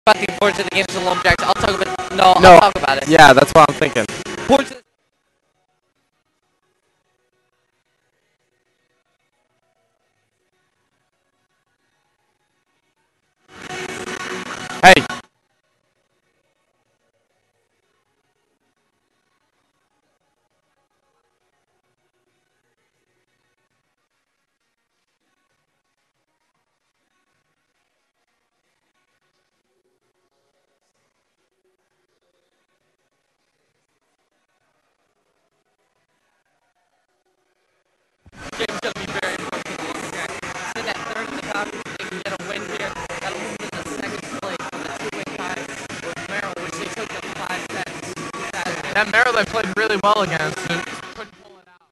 about the importance of the games of the Lumberjacks. I'll talk about it. No, No. I'll talk about it. Yeah, that's what I'm thinking. Importance of Hey. game's going to be very important for the Lumberjacks. So that third in the conference, they can get a win here. That'll move them to second place on the two-win tie with Merrill, which they took them 5 sets. That Maryland played really well against. Couldn't pull it out.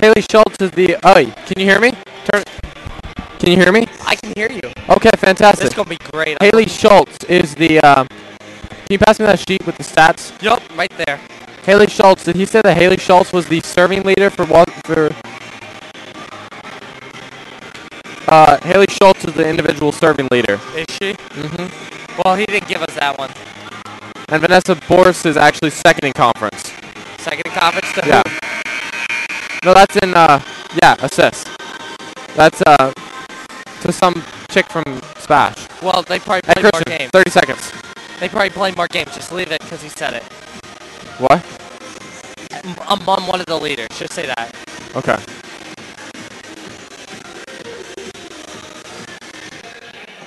Haley Schultz is the. Oh, can you hear me? Can you hear me? I can hear you. Okay, fantastic. This is going to be great. Haley Schultz is the. Can you pass me that sheet with the stats? Yup, right there. Haley Schultz. Did he say that Haley Schultz was the serving leader for what? Haley Schultz is the individual serving leader. Is she? Mm-hmm. Well, he didn't give us that one. And Vanessa Boris is actually second in conference. Second in conference to Yeah. who? No, that's in, yeah, assist. That's, to some chick from Spash. Well, they probably Hey, play more Christian, games. 30 seconds. They probably play more games. Just leave it because he said it. What? I'm one of the leaders. Just say that. Okay.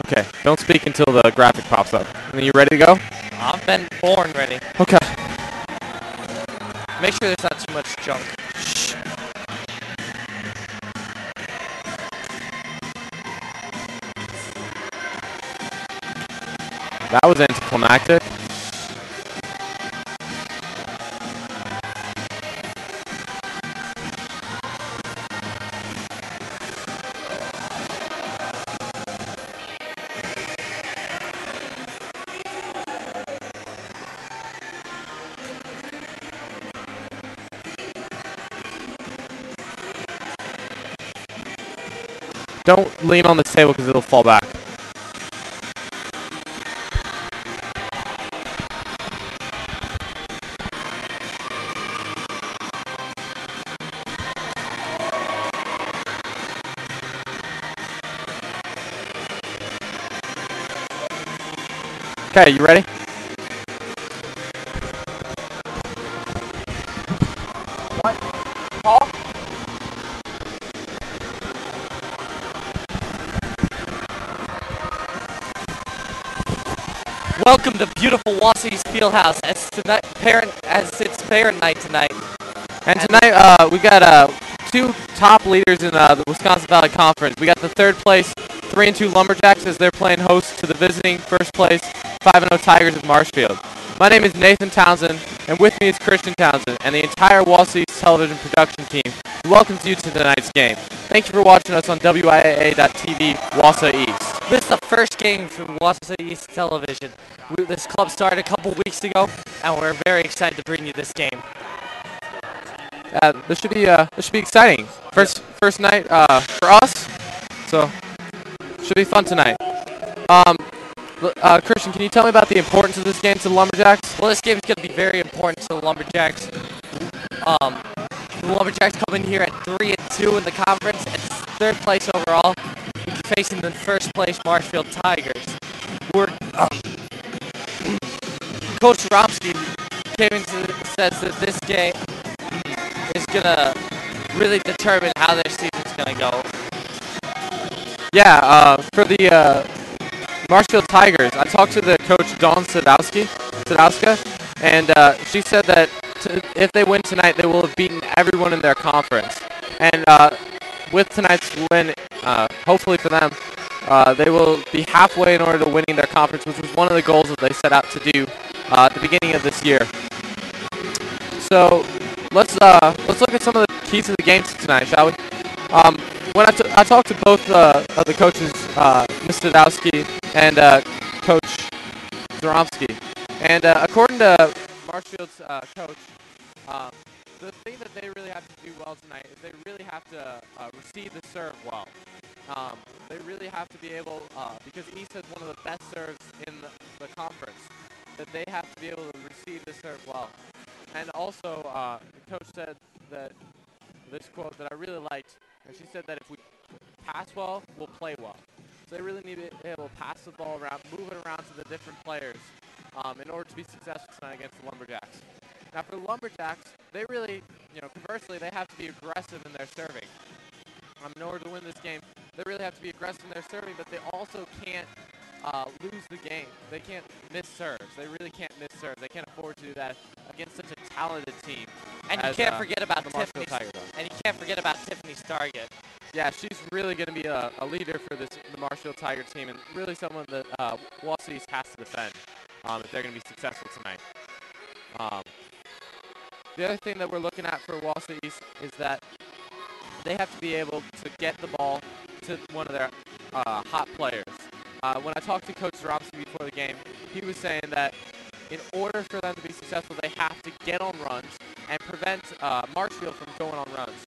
Okay, don't speak until the graphic pops up. And are you ready to go? I've been born ready. Okay. Make sure there's not too much junk. Shh. That was anticlimactic. Don't lean on this table because it'll fall back. Okay, you ready? What? Paul? Welcome to beautiful Wausau's Fieldhouse as it's parent night tonight. And tonight we got two top leaders in the Wisconsin Valley Conference. We got the third place 3-2 Lumberjacks as they're playing host to the visiting first place 5-0 Tigers of Marshfield. My name is Nathan Townsend, and with me is Christian Townsend and the entire Wausau television production team who welcomes you to tonight's game. Thank you for watching us on WIAA.TV Wausau East. This is the first game from Wausau East Television. This club started a couple weeks ago, and we're very excited to bring you this game. This should be exciting. First night for us, so should be fun tonight. Christian, can you tell me about the importance of this game to the Lumberjacks? Well, this game is going to be very important to the Lumberjacks. The Lumberjacks come in here at 3-2 in the conference and third place overall, facing the first place Marshfield Tigers. Coach Romsky says that this game is going to really determine how their season's going to go. Yeah, for the Marshfield Tigers, I talked to the coach Dawn Sadowska, and she said that if they win tonight, they will have beaten everyone in their conference. And with tonight's win, hopefully for them, they will be halfway in order to winning their conference, which was one of the goals that they set out to do at the beginning of this year. So let's look at some of the keys to the game tonight, shall we? When I talked to both of the coaches, Mr. Sadowski and Coach Zoromsky, and according to Marshfield's coach, the thing that they really have to do well tonight is they really have to receive the serve well. They really have to be able, because East has one of the best serves in the conference, that they have to be able to receive the serve well. And also, the coach said that this quote that I really liked, and she said that if we pass well, we'll play well. So they really need to be able to pass the ball around, move it around to the different players in order to be successful tonight against the Lumberjacks. Now for the Lumberjacks, they really, conversely, they have to be aggressive in their serving. In order to win this game, they really have to be aggressive in their serving, but they also can't lose the game. They can't miss serves. They really can't miss serves. They can't afford to do that against such a talented team. And you can't forget about Tiffany. And you can't forget about Tiffany Stargett. Yeah, she's really going to be a leader for the Marshfield Tiger team, and really someone that Wausau East has to defend if they're going to be successful tonight. The other thing that we're looking at for Wausau East is that they have to be able to get the ball to one of their hot players. When I talked to Coach Zoromsky before the game, he was saying that in order for them to be successful, they have to get on runs and prevent Marshfield from going on runs.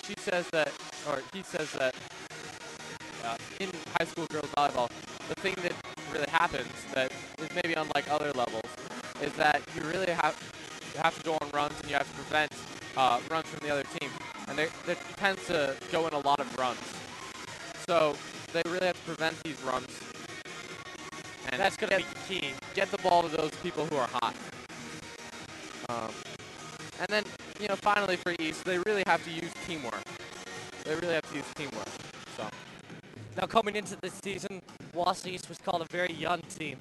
He says that in high school girls volleyball, the thing that really happens that is maybe unlike other levels is that you really have to go on runs and you have to prevent runs from the other team. And there tends to go in a lot of runs. So they really have to prevent these runs. And that's going to be key. Get the ball to those people who are hot. And then, finally for East, they really have to use teamwork. So. Now coming into this season, Wausau East was called a very young team,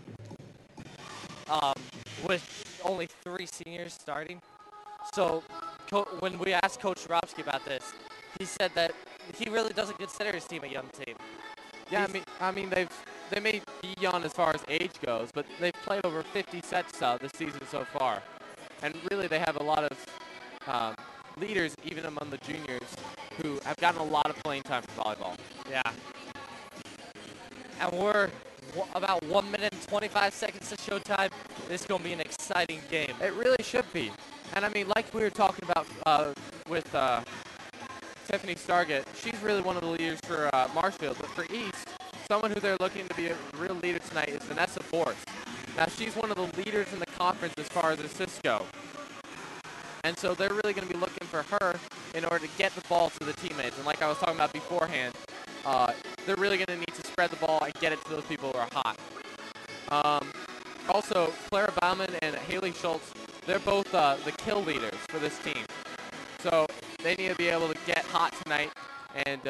with only 3 seniors starting. So when we asked Coach Robsky about this, he said that he really doesn't consider his team a young team. Yeah, I mean they may be young as far as age goes, but they've played over 50 sets this season so far, and really they have a lot of leaders even among the juniors who have gotten a lot of playing time for volleyball. Yeah. And we're about 1 minute and 25 seconds to showtime. This is going to be an exciting game. It really should be. And I mean, like we were talking about with Tiffany Stargett, she's really one of the leaders for Marshfield. But for East, someone who they're looking to be a real leader tonight is Vanessa Force. Now, she's one of the leaders in the conference as far as assists go. And so they're really going to be looking for her in order to get the ball to the teammates. And like I was talking about beforehand, they're really going to need to spread the ball and get it to those people who are hot. Also, Clara Bauman and Haley Schultz, they're both the kill leaders for this team. So they need to be able to get hot tonight and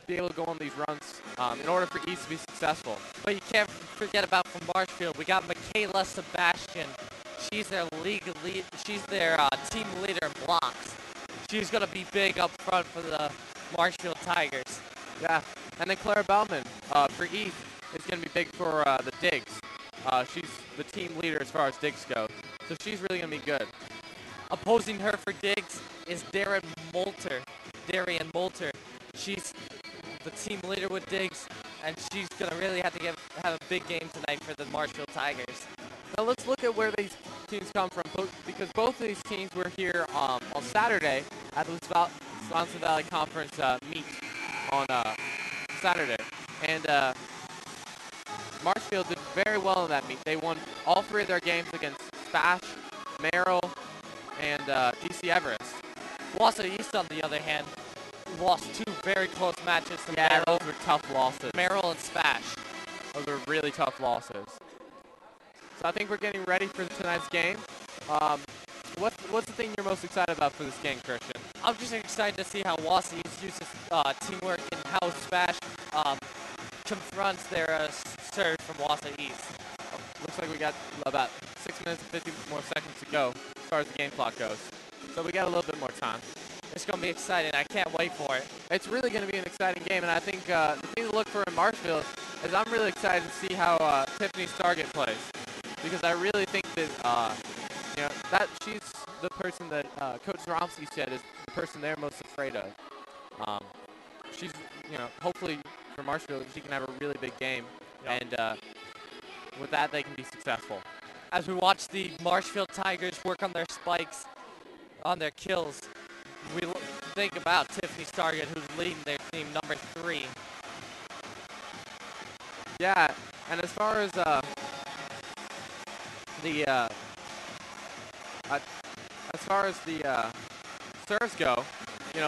be able to go on these runs in order for East to be successful. But you can't forget about from Marshfield. We got Michaela Sebastian. She's their she's their team leader in blocks. She's gonna be big up front for the Marshfield Tigers. Yeah, and then Clara Bauman for East is going to be big for the digs. She's the team leader as far as digs go, so she's really going to be good. Opposing her for digs is Darian Moulter. She's the team leader with digs, and she's gonna really have to have a big game tonight for the Marshfield Tigers. Now let's look at where these teams come from, because both of these teams were here on Saturday at the Wisconsin Valley Conference meet on Saturday, and Marshfield did very well in that meet. They won all three of their games against Spash, Merrill, and DC Everest. Wausau East, on the other hand, lost two very close matches to Yeah, Merrill. those were tough losses. Merrill and Spash. Those were really tough losses. So I think we're getting ready for tonight's game. What's the thing you're most excited about for this game, Christian? I'm just excited to see how Wausau East uses teamwork and how Spash confronts their serve from Wausau East. Looks like we got about 6 minutes and 50 more seconds to go as far as the game clock goes. So we got a little bit more time. It's going to be exciting. I can't wait for it. It's really going to be an exciting game, and I think the thing to look for in Marshfield is I'm really excited to see how Tiffany Stargett plays, because I really think that that she's the person that Coach Zoromsky said is the person they're most afraid of. She's hopefully for Marshfield she can have a really big game, and with that they can be successful. As we watch the Marshfield Tigers work on their spikes, on their kills, we think about Tiffany Stargett, who's leading their team, number 3. Yeah, and as far as the serves go,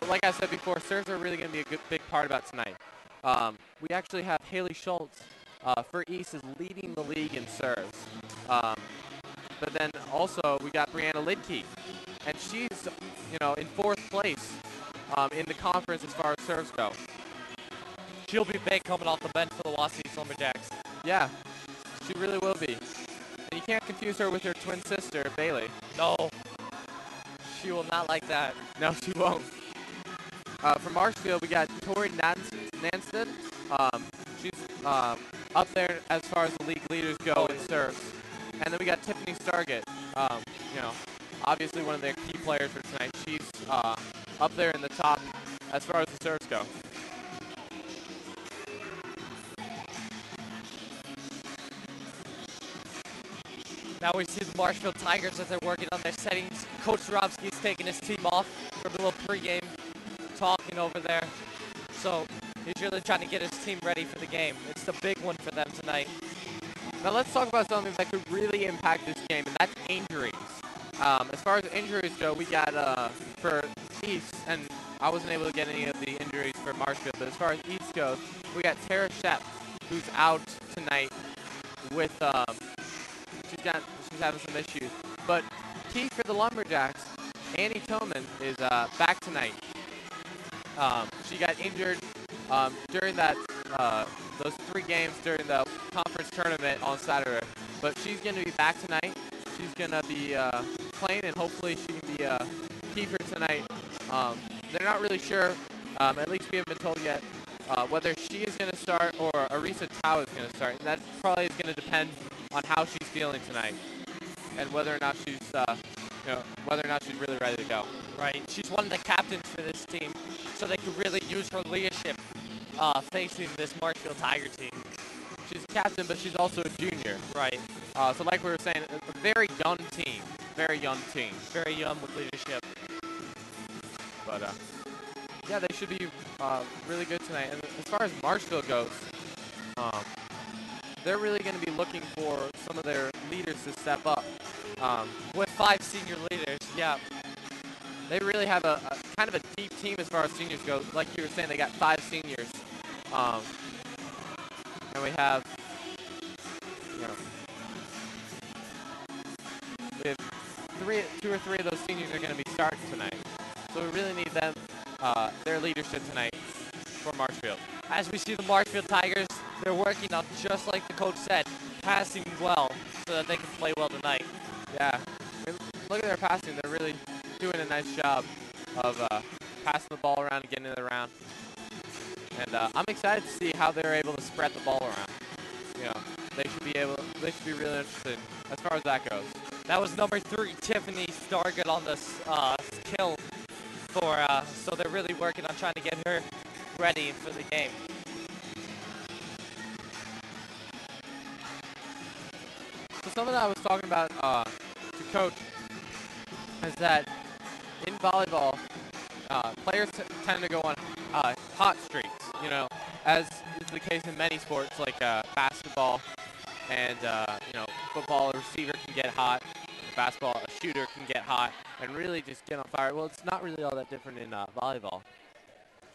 like I said before, serves are really going to be a big part about tonight. We actually have Haley Schultz for East is leading the league in serves. But then also we got Brianna Lidke, and she's in 4th place in the conference as far as serves go. She'll be big coming off the bench for the Wausau East Lumberjacks. Yeah, she really will be. And you can't confuse her with her twin sister, Bailey. No, she will not like that. No, she won't. From Marshfield, we got Tori Nansted. She's up there as far as the league leaders go in serves. And then we got Tiffany Stargett. Obviously one of their key players for tonight. She's up there in the top as far as the serves go. Now we see the Marshfield Tigers as they're working on their settings. Coach Zoromsky's taking his team off for a little pregame talking over there. So he's really trying to get his team ready for the game. It's the big one for them tonight. Now let's talk about something that could really impact this game, and that's injuries. As far as injuries go, we got for East, and I wasn't able to get any of the injuries for Marshfield, but as far as East goes, we got Tara Shep, who's out tonight with she's having some issues. But key for the Lumberjacks, Annie Tillman is back tonight. She got injured during those 3 games during the conference tournament on Saturday, but she's going to be back tonight. She's going to be playing, and hopefully she can be key for tonight. They're not really sure, at least we haven't been told yet, whether she is going to start or Arisa Tao is going to start. And that probably is going to depend on how she's feeling tonight and whether or not she's really ready to go. Right. She's one of the captains for this team, so they could really use her leadership facing this Marshfield Tiger team. She's captain, but she's also a junior. Right. So like we were saying, a very young team. Very young team. Very young with leadership. But yeah, they should be really good tonight. And as far as Marshfield goes, they're really going to be looking for some of their leaders to step up. With 5 senior leaders, yeah. They really have a kind of a deep team as far as seniors go. Like you were saying, they got 5 seniors. And we have, two or three of those seniors are going to be starting tonight. So we really need them, their leadership tonight for Marshfield. As we see the Marshfield Tigers, they're working on, just like the coach said, passing well so that they can play well tonight. Yeah, I mean, look at their passing. They're really doing a nice job of passing the ball around and getting it around. And I'm excited to see how they're able to spread the ball around. You know, they should be really interested as far as that goes. That was number 3, Tiffany Stargett on the kill for, so they're really working on trying to get her ready for the game. So something I was talking about to coach is that in volleyball, players tend to go on hot streaks, you know, as is the case in many sports like basketball and, you know, football. A receiver can get hot, basketball, a shooter can get hot and really just get on fire. Well, it's not really all that different in volleyball.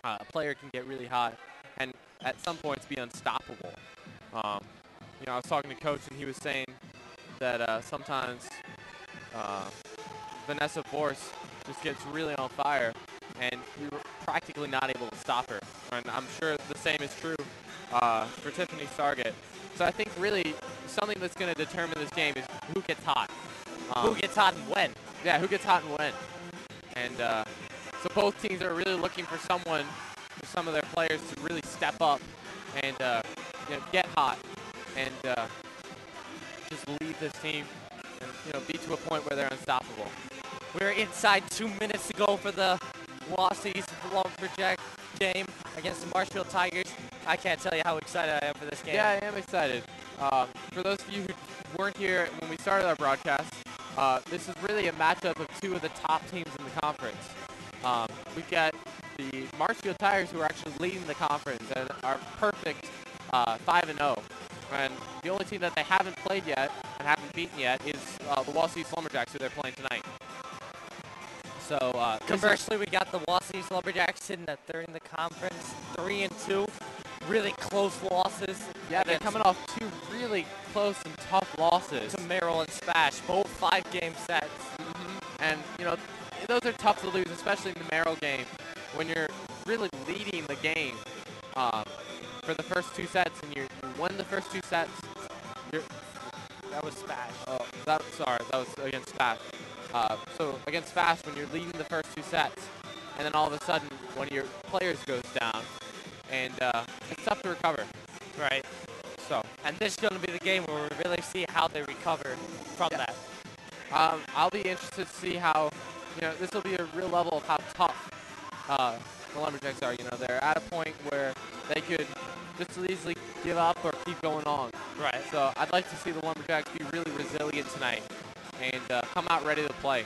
A player can get really hot and at some points be unstoppable. You know, I was talking to coach and he was saying that sometimes Vanessa Force just gets really on fire and we were practically not able to stop her. And I'm sure the same is true for Tiffany Stargett. So I think really something that's going to determine this game is who gets hot. Who gets hot and when. Yeah, who gets hot and when. And so both teams are really looking for someone, for some of their players to really step up and you know, get hot and just lead this team and, you know, be to a point where they're unstoppable. We're inside 2 minutes to go for the Wausau's Lumberjack game against the Marshfield Tigers. I can't tell you how excited I am for this game. Yeah, I am excited. For those of you who weren't here when we started our broadcast, this is really a matchup of two of the top teams in the conference. We've got the Marshfield Tigers who are actually leading the conference and are perfect 5-0. And the only team that they haven't played yet and haven't beaten yet is the Wausau's Lumberjacks, who they're playing tonight. So conversely, we got the Wausau's Lumberjacks sitting at third in the conference, 3-2. Really close losses. Yeah, they're coming off 2 really close and tough losses. To Merrill and Spash, both 5-game sets. And, you know, those are tough to lose, especially in the Merrill game, when you're really leading the game for the first 2 sets, and you win the first 2 sets. That was Spash. Oh, that was against Spash. So against Spash, when you're leading the first 2 sets, and then all of a sudden, one of your players goes down, and it's tough to recover. Right. So. And this is going to be the game where we really see how they recover from that. I'll be interested to see how, you know, this will be a real level of how tough the Lumberjacks are. You know, they're at a point where they could just as easily give up or keep going on. Right. So I'd like to see the Lumberjacks be really resilient tonight and come out ready to play.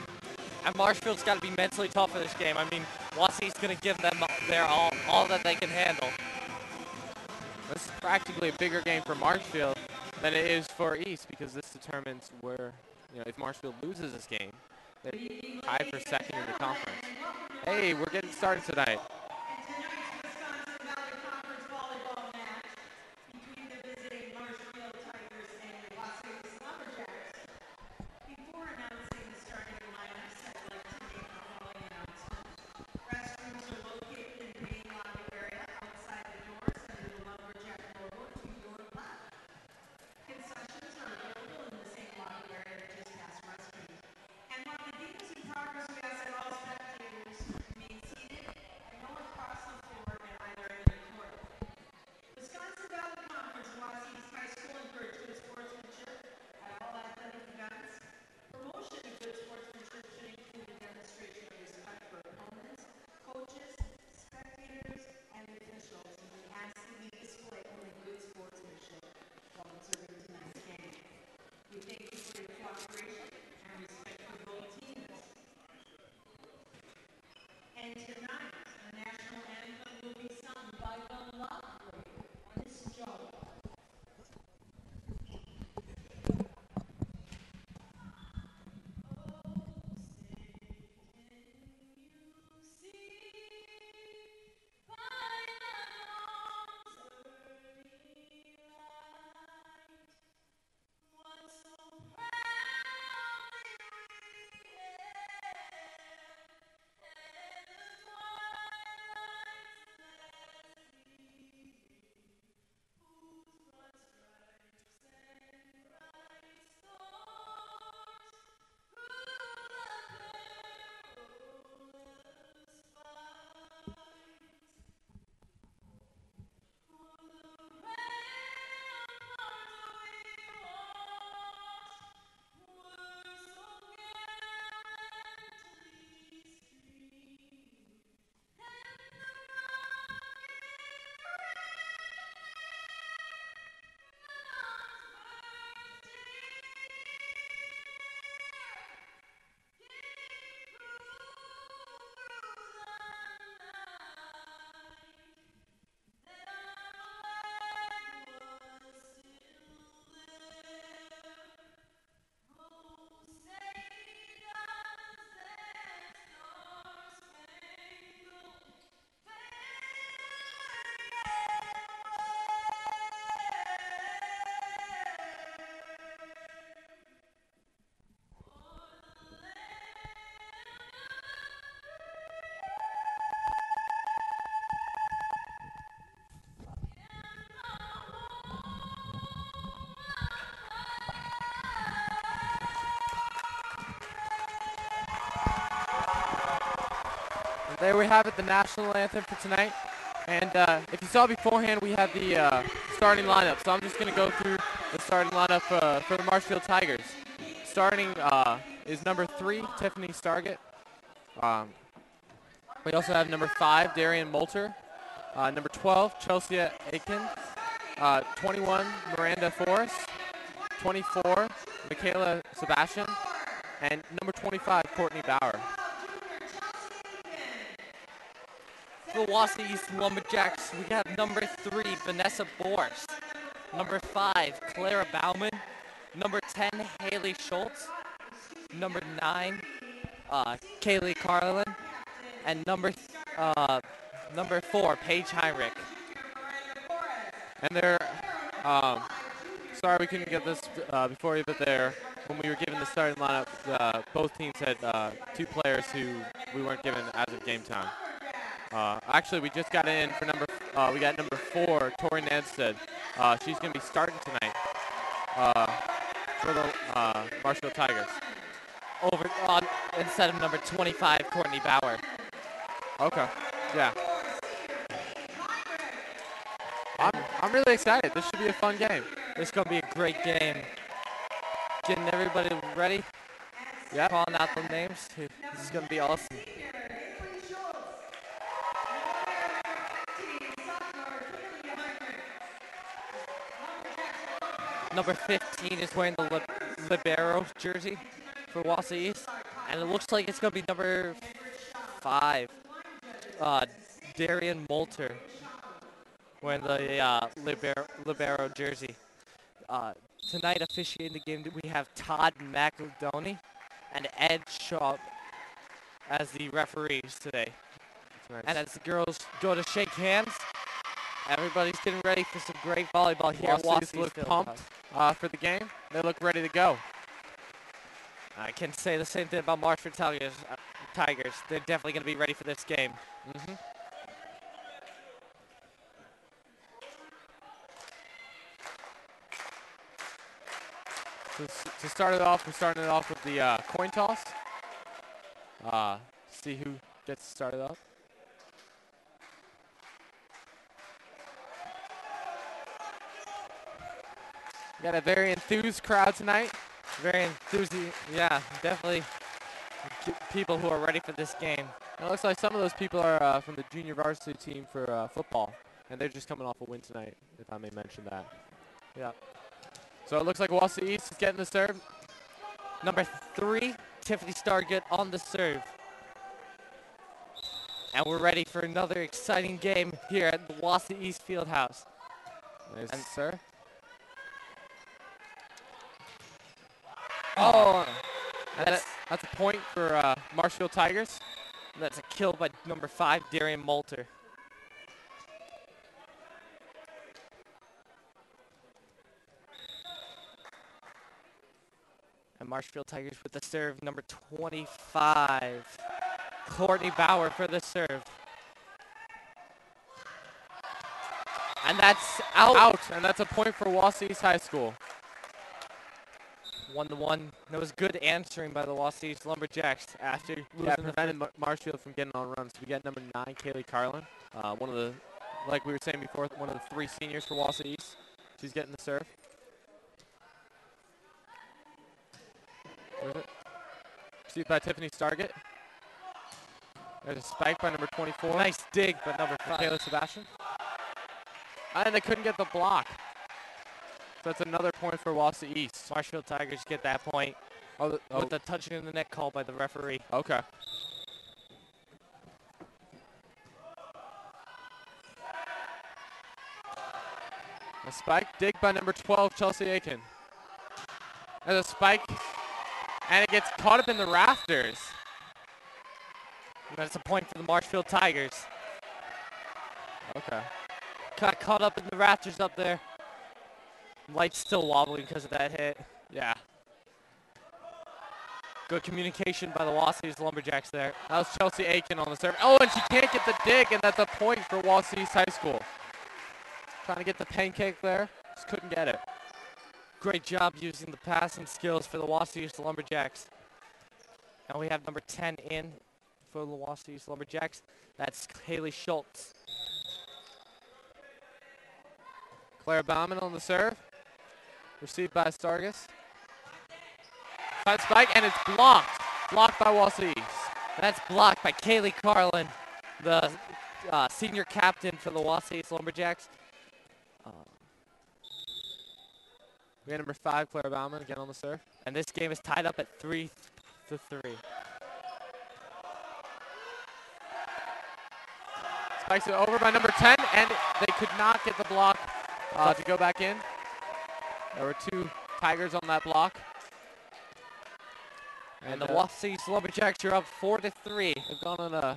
And Marshfield's got to be mentally tough for this game. I mean, Wausau's going to give them their all that they can handle. This is practically a bigger game for Marshfield than it is for East, because this determines where, you know, if Marshfield loses this game, they're tied for second in the conference. Hey, we're getting started tonight. Tonight's Wisconsin Valley Conference volleyball match between the visiting Marshfield Tigers and the Wausau's Lumberjacks. Before announcing the starting lineups, I'd like to make the following announcement. Restrooms are located in the main lobby area outside the doors under the Lumberjack logo to your left. Concessions are available in the same lobby area just past restrooms. And while the game is in progress, we ask that all spectators remain seated. I know there we have it, the national anthem for tonight. And if you saw beforehand, we have the starting lineup. So I'm just going to go through the starting lineup for the Marshfield Tigers. Starting is number 3, Tiffany Stargett. We also have number 5, Darian Moulter. Number 12, Chelsea Aiken. 21, Miranda Forrest. 24, Michaela Sebastian. And number 25, Courtney Bauer. For the Wausau East Lumberjacks, we have number 3, Vanessa Borst. Number 5, Clara Bauman. Number 10, Haley Schultz. Number 9, Kaylee Carlin. And number 4, Paige Heinrich. And they're, sorry we couldn't get this before you, but when we were given the starting lineup, both teams had 2 players who we weren't given as of game time. Actually, we just got in for we got number 4, Tori Nanstead. She's going to be starting tonight for the Marshfield Tigers. Instead of number 25, Courtney Bauer. Okay, yeah. I'm really excited. This should be a fun game. This is going to be a great game. Getting everybody ready. Yeah. Calling out the names. This is going to be awesome. Number 15 is wearing the libero jersey for Wausau East. And it looks like it's going to be number 5, Darian Moulter, wearing the libero jersey. Tonight officiating the game, we have Todd McEldowney and Ed Shaw as the referees today. Nice. And as the girls go to shake hands, everybody's getting ready for some great volleyball here at Wausau Wausau look Fieldhouse. pumped for the game. They look ready to go. I can say the same thing about Marshfield Tigers. They're definitely going to be ready for this game. Mm-hmm. To start it off, we're starting it off with the coin toss. See who gets started off. We got a very enthused crowd tonight. Very enthusiastic. Yeah, definitely people who are ready for this game. It looks like some of those people are from the junior varsity team for football, and they're just coming off a win tonight, if I may mention that. Yeah. So it looks like Wausau East is getting the serve. Number 3, Tiffany Stargett on the serve. And we're ready for another exciting game here at the Wausau East Fieldhouse. Nice, And sir. Oh, That's a point for Marshfield Tigers. that's a kill by number 5, Darian Moulter. And Marshfield Tigers with the serve, number 25, Courtney Bauer for the serve. And that's out. And that's a point for Wausau East High School. 1-1. That was good answering by the Wausau East Lumberjacks after losing the prevented Marshfield from getting on runs. We got number 9, Kaylee Carlin. One of the, like we were saying before, one of the 3 seniors for Wausau East. She's getting the serve. Where is it? Received by Tiffany Stargett. There's a spike by number 24. Nice dig by number 5. Michaela Sebastian. And they couldn't get the block. So that's another point for Wausau East. Marshfield Tigers get that point with the touching in the net call by the referee. Okay. A spike dig by number 12, Chelsea Aiken. There's a spike, and it gets caught up in the rafters. And that's a point for the Marshfield Tigers. Okay. Got caught up in the rafters up there. Light's still wobbling because of that hit. Yeah. Good communication by the Wausau East Lumberjacks there. That was Chelsea Aiken on the serve. Oh, and she can't get the dig, and that's a point for Wausau East High School. Trying to get the pancake there. Just couldn't get it. Great job using the passing skills for the Wausau East Lumberjacks. And we have number 10 in for the Wausau East Lumberjacks. That's Haley Schultz. Claire Bauman on the serve. Received by Stargus. Side spike, and it's blocked. Blocked by Wausau East. That's blocked by Kaylee Carlin, the senior captain for the Wausau East Lumberjacks. We got number 5, Claire Bauman, again on the serve. And this game is tied up at 3-3. Spikes it over by number 10, and they could not get the block to go back in. There were 2 Tigers on that block. And the Wausau East Lumberjacks are up 4-3. They've gone on a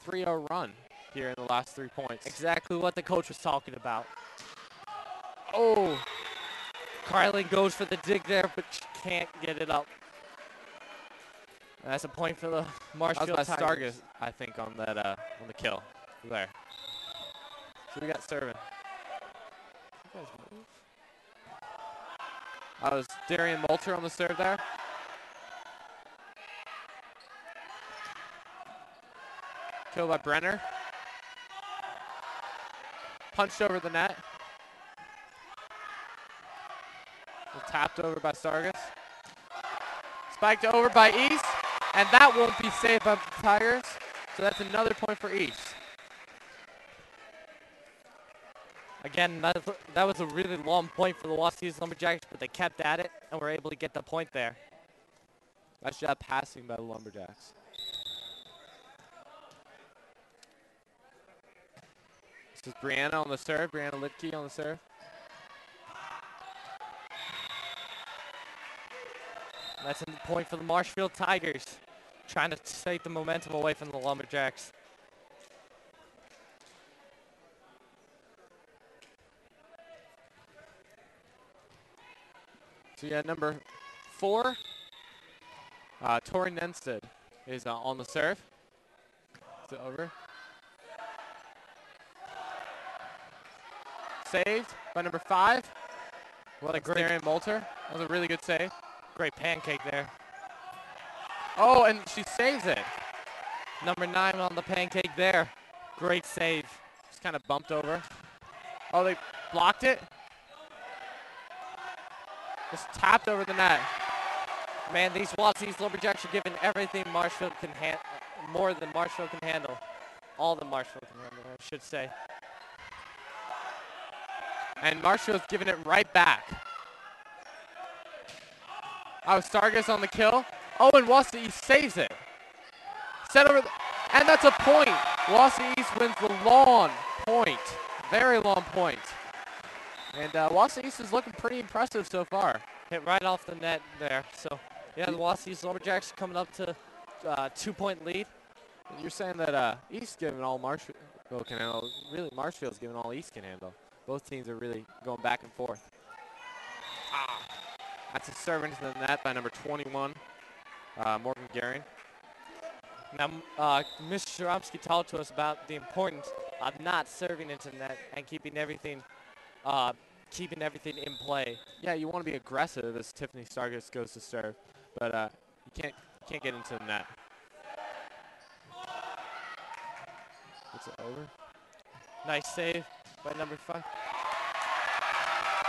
3-0 run here in the last 3 points. Exactly what the coach was talking about. Oh, Carlin goes for the dig there, but she can't get it up. That's a point for the Marshfield that was by Tigers. Stargus, I think, on that on the kill there. So we got serving. You guys move. That was Darian Moulter on the serve there. Kill by Brenner. Punched over the net. Tapped over by Stargus. Spiked over by East. And that won't be saved by the Tigers. So that's another point for East. Again, that was a really long point for the Wausau East Lumberjacks, but they kept at it and were able to get the point there. Nice job passing by the Lumberjacks. This is Brianna on the serve. Brianna Litke on the serve. That's a point for the Marshfield Tigers, trying to take the momentum away from the Lumberjacks. So yeah, number 4, Tori Nenstead is on the serve. Is it over? Saved by number 5. What a great, Darian Moulter. That was a really good save. great pancake there. Oh, and she saves it. Number 9 on the pancake there. Great save. Just kind of bumped over. Oh, they blocked it. Just tapped over the net. Man, these Wausau East Lumberjacks are giving everything Marshfield can handle, more than Marshfield can handle. All that Marshfield can handle, I should say. And Marshfield's giving it right back. Oh, Stargus on the kill. Oh, and Wausau East saves it. Set over, and that's a point. Wausau East wins the long point. Very long point. And Wausau East is looking pretty impressive so far. Hit right off the net there. So, yeah, the Wausau East Lumberjacks coming up to 2-point lead. You're saying that East giving all Marshfield can handle. Really, Marshfield's giving all East can handle. Both teams are really going back and forth. That's a serve into the net by number 21, Morgan Garing. Now, Ms. Sharomsky talked to us about the importance of not serving into net and keeping everything in play. Yeah, you want to be aggressive as Tiffany Stargus goes to serve, but you can't get into the net. Is it over? Nice save by number 5.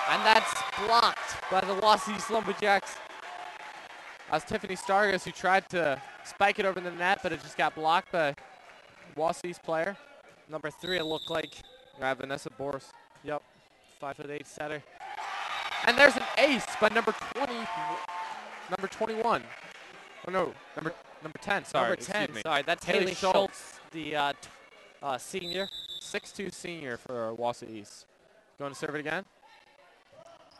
And that's blocked by the Wausau East Lumberjacks. That's Tiffany Stargus who tried to spike it over the net, but it just got blocked by Wausau East player. Number 3, it looked like. Yeah, Vanessa Boris. Yep, 5'8" setter. And there's an ace by number 21. Oh no, number 10. Sorry, Number 10. excuse me. Sorry, that's Haley Haley Schultz, the senior. 6'2" senior for Wausau East. Going to serve it again.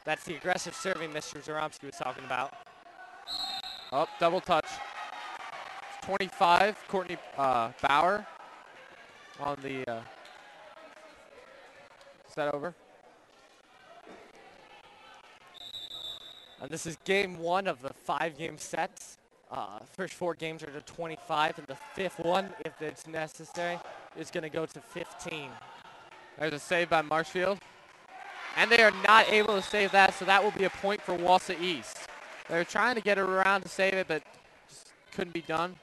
That's the aggressive serving Mr. Zaromsky was talking about. Up, double touch. 25, Courtney Bauer on the set over. And this is game 1 of the 5-game sets. First 4 games are to 25, and the 5th one, if it's necessary, is going to go to 15. There's a save by Marshfield. And they are not able to save that, so that will be a point for Wausau East. They're trying to get it around to save it, but just couldn't be done.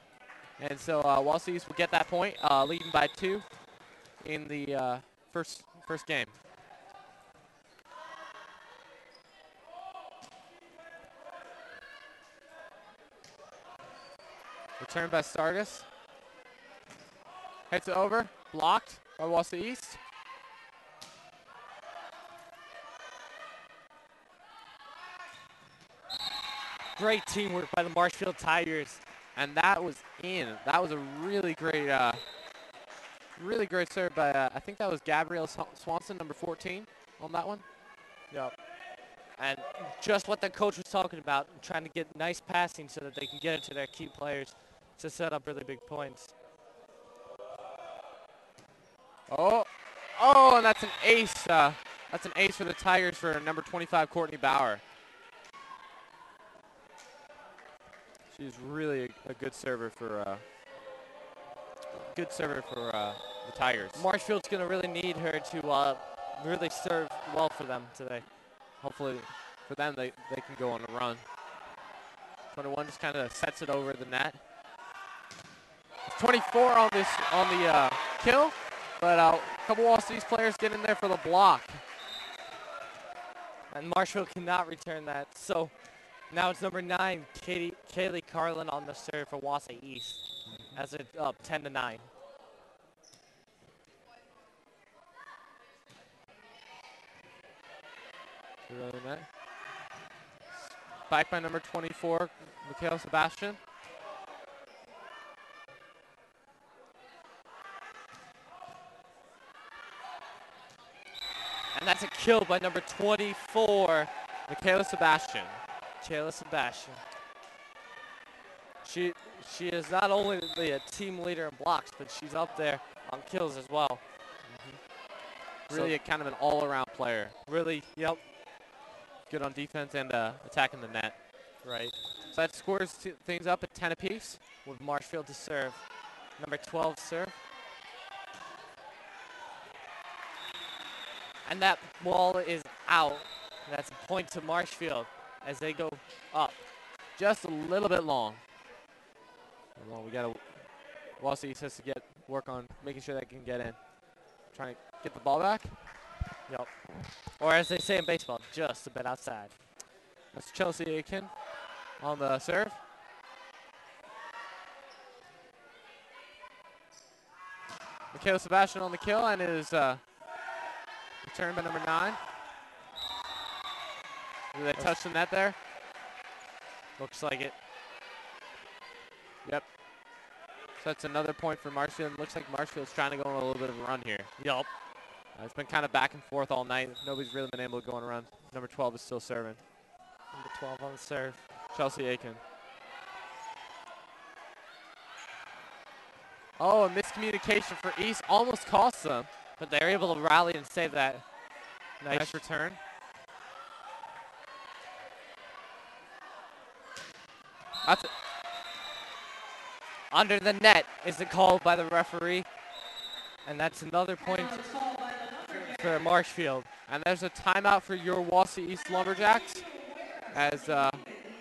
And so Wausau East will get that point, leading by 2 in the first game. Return by Sargas. Heads it over, blocked by Wausau East. Great teamwork by the Marshfield Tigers. And that was in. That was a really great serve by, I think that was Gabrielle Swanson, number 14 on that one. Yep. And just what the coach was talking about, trying to get nice passing so that they can get it to their key players to set up really big points. Oh, and that's an ace. That's an ace for the Tigers for number 25, Courtney Bauer. She's really a good server for the Tigers. Marshfield's going to really need her to really serve well for them today. Hopefully for them, they can go on a run. 21 just kind of sets it over the net. 24 on the kill, but a couple of these players get in there for the block. And Marshfield cannot return that. So now it's number 9, Kaylee Carlin on the serve for Wausau East, as it's up 10-9. Back by number 24, Mikhail Sebastian. And that's a kill by number 24, Michaela Sebastian. Kayla Sebastian. She is not only a team leader in blocks, but she's up there on kills as well. Really kind of an all-around player. Really, yep. Good on defense and attacking the net. Right. So that scores things up at 10 apiece. With Marshfield to serve. Number 12 serve. And that ball is out. That's a point to Marshfield as they go up. Just a little bit long. Well, we got to. Wausau East has to work on making sure they can get in. Trying to get the ball back. Yep. Or as they say in baseball, just a bit outside. That's Chelsea Aiken on the serve. Michaela Sebastian on the kill, and it is returned by number 9. Did they touch the net there? Looks like it. Yep. So that's another point for Marshfield. Looks like Marshfield's trying to go on a little bit of a run here. Yup. It's been kind of back and forth all night. Nobody's really been able to go on a run. Number 12 is still serving. Number 12 on the serve. Chelsea Aiken. Oh, a miscommunication for East almost cost them. But they're able to rally and save that. Nice return. That's it. Under the net is the call by the referee. And that's another point for Marshfield. And there's a timeout for your Wausau East Lumberjacks as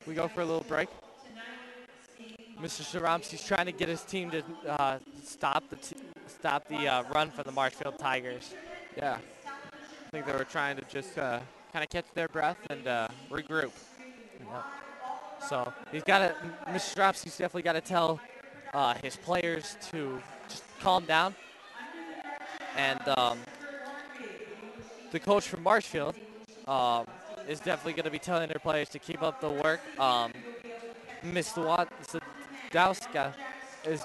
we go for a little break. Mr. Sharamsky's trying to get his team to stop the run for the Marshfield Tigers. Yeah. I think they were trying to just kind of catch their breath and regroup. Yep. So he's got to, Mr. Sharamsky's definitely got to tell his players to just calm down. And the coach from Marshfield is definitely going to be telling their players to keep up the work. Mr. Dowska is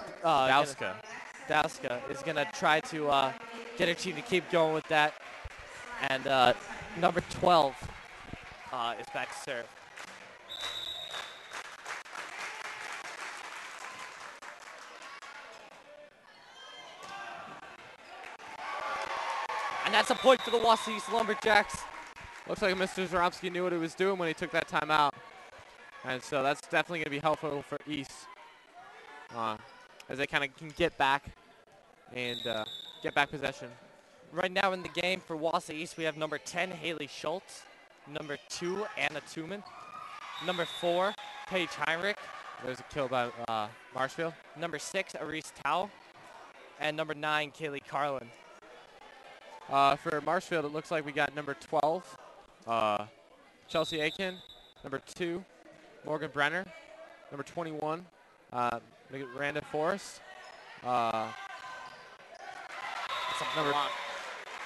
going to try to get her team to keep going with that. And number 12 is back to serve. And that's a point for the Wausau East Lumberjacks. Looks like Mr. Zaromsky knew what he was doing when he took that timeout. And so that's definitely going to be helpful for East as they kind of can get back and get back possession. Right now in the game for Wausau East, we have number 10, Haley Schultz. Number 2, Anna Tuman. Number 4, Paige Heinrich. There's a kill by Marshfield. Number 6, Aris Tao. And number 9, Kaylee Carlin. For Marshfield, it looks like we got number 12, Chelsea Aiken. Number 2, Morgan Brenner. Number 21, Miranda Forrest. It's a block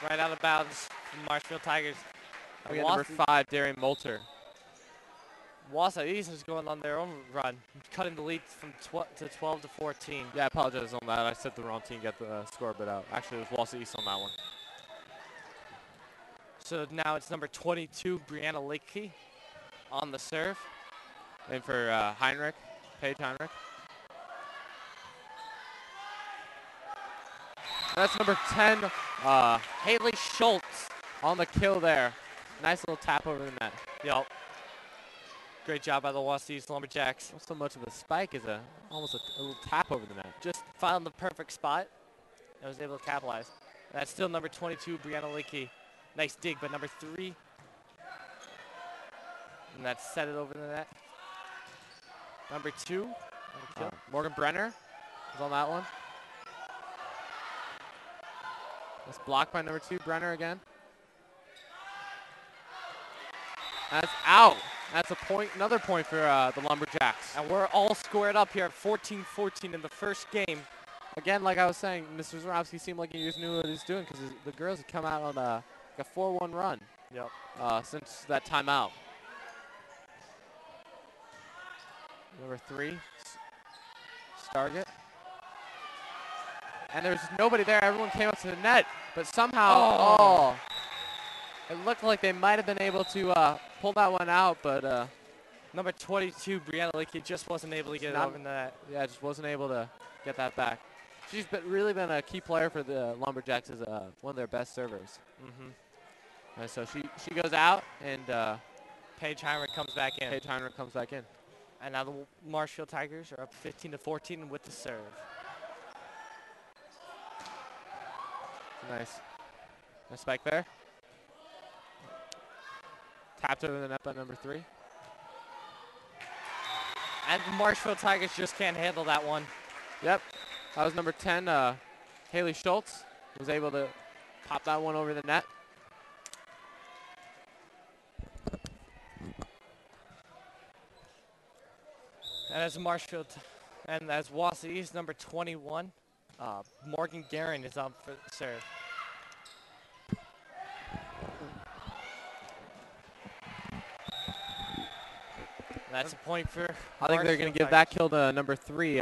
right out of bounds from Marshfield Tigers. We got number 5, Darian Moulter. Wausau East is going on their own run, cutting the lead from to 12 to 14. Yeah, I apologize on that. I said the wrong team get the score bit out. Actually, it was Wausau East on that one. So now it's number 22, Brianna Lakey, on the serve. And for Heinrich, Paige Heinrich. That's number 10, Haley Schultz. on the kill there. Nice little tap over the net. Yep. Great job by the Wausau East Lumberjacks. Not so much of a spike as almost a little tap over the net. Just found the perfect spot and was able to capitalize. That's still number 22, Brianna Lakey. Nice dig by number 3. And that's set it over the net. Number 2. Morgan Brenner is on that one. That's blocked by number 2, Brenner again. That's out. That's a point, another point for the Lumberjacks. And we're all squared up here at 14-14 in the first game. Again, like I was saying, Mr. Zorowski seemed like he just knew what he was doing because the girls had come out on a 4-1 run. Yep. Since that timeout. Number 3, Stargate. And there's nobody there. Everyone came up to the net, but somehow, it looked like they might have been able to pull that one out, but number 22, Brianna Lakey, just wasn't able to get it over in the net. Yeah, just wasn't able to get that back. She's really been a key player for the Lumberjacks as one of their best servers. And so she goes out, and Paige Heinrich comes back in. Paige Heinrich comes back in. And now the Marshfield Tigers are up 15-14 with the serve. Nice spike there. Tapped over the net by number 3. And the Marshfield Tigers just can't handle that one. Yep. That was number 10, Haley Schultz. Was able to pop that one over the net. And as Marshfield, and as Wausau East, number 21, Morgan Guerin is up for the serve. That's a point for I think they're going to give that kill to number 3,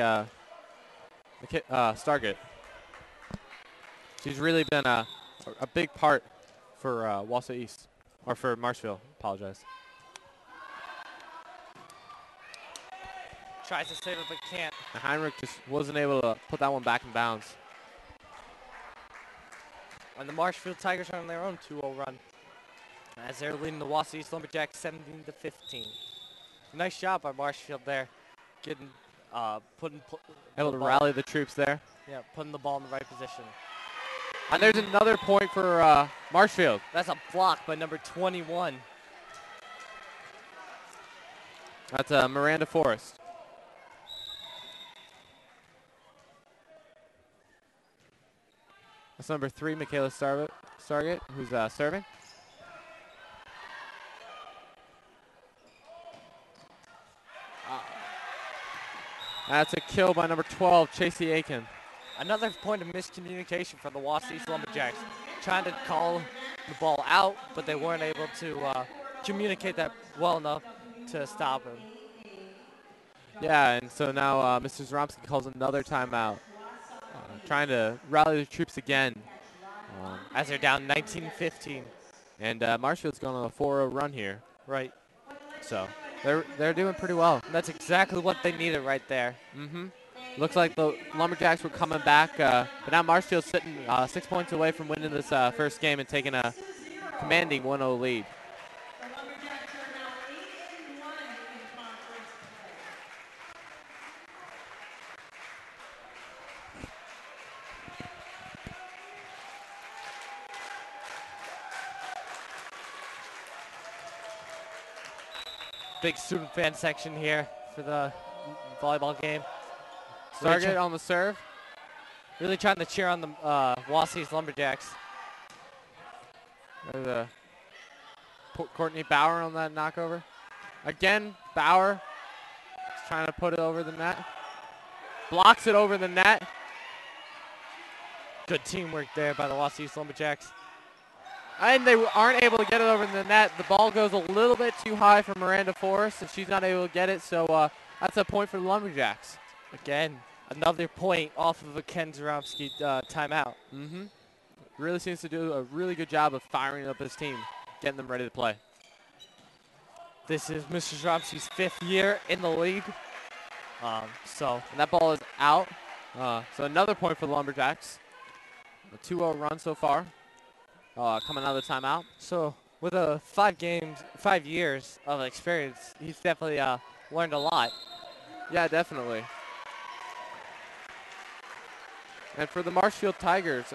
Stargate. She's really been a big part for Wausau East, or for Marshfield. Apologize. Tries to save it but can't. And Heinrich just wasn't able to put that one back in bounds. And the Marshfield Tigers are on their own 2-0 run, as they're leading the Wausau East Lumberjacks 17-15. Nice job by Marshfield there, getting able to rally the troops there. Yeah, putting the ball in the right position. And there's another point for Marshfield. That's a block by number 21. That's Miranda Forrest. That's number 3, Michaela Stargate, who's serving. That's a kill by number 12, Chasey Aiken. Another point of miscommunication for the Wausau East Lumberjacks. Trying to call the ball out, but they weren't able to communicate that well enough to stop him. Yeah, and so now Mr. Zoromsky calls another timeout, trying to rally the troops again. As they're down 19-15. And Marshfield's going on a 4-0 run here. Right. So they're doing pretty well. That's exactly what they needed right there. Looks like the Lumberjacks were coming back, but now Marshfield's sitting 6 points away from winning this first game and taking a commanding 1-0 lead. The Lumberjacks are now 8-1 in conference play. Big student fan section here for the volleyball game. Target on the serve. Really trying to cheer on the Wausau's Lumberjacks. There's Courtney Bauer on that knockover. Again, Bauer is trying to put it over the net. Blocks it over the net. Good teamwork there by the Wausau's Lumberjacks. And they aren't able to get it over the net. The ball goes a little bit too high for Miranda Forrest, and she's not able to get it. So that's a point for the Lumberjacks. Again, another point off of a Ken Zaromsky timeout. Really seems to do a really good job of firing up his team, getting them ready to play. This is Mr. Zaromsky's 5th year in the league. And that ball is out. So another point for the Lumberjacks. A 2-0 run so far. Coming out of the timeout. So with a 5 years of experience, he's definitely learned a lot. Yeah, definitely. And for the Marshfield Tigers,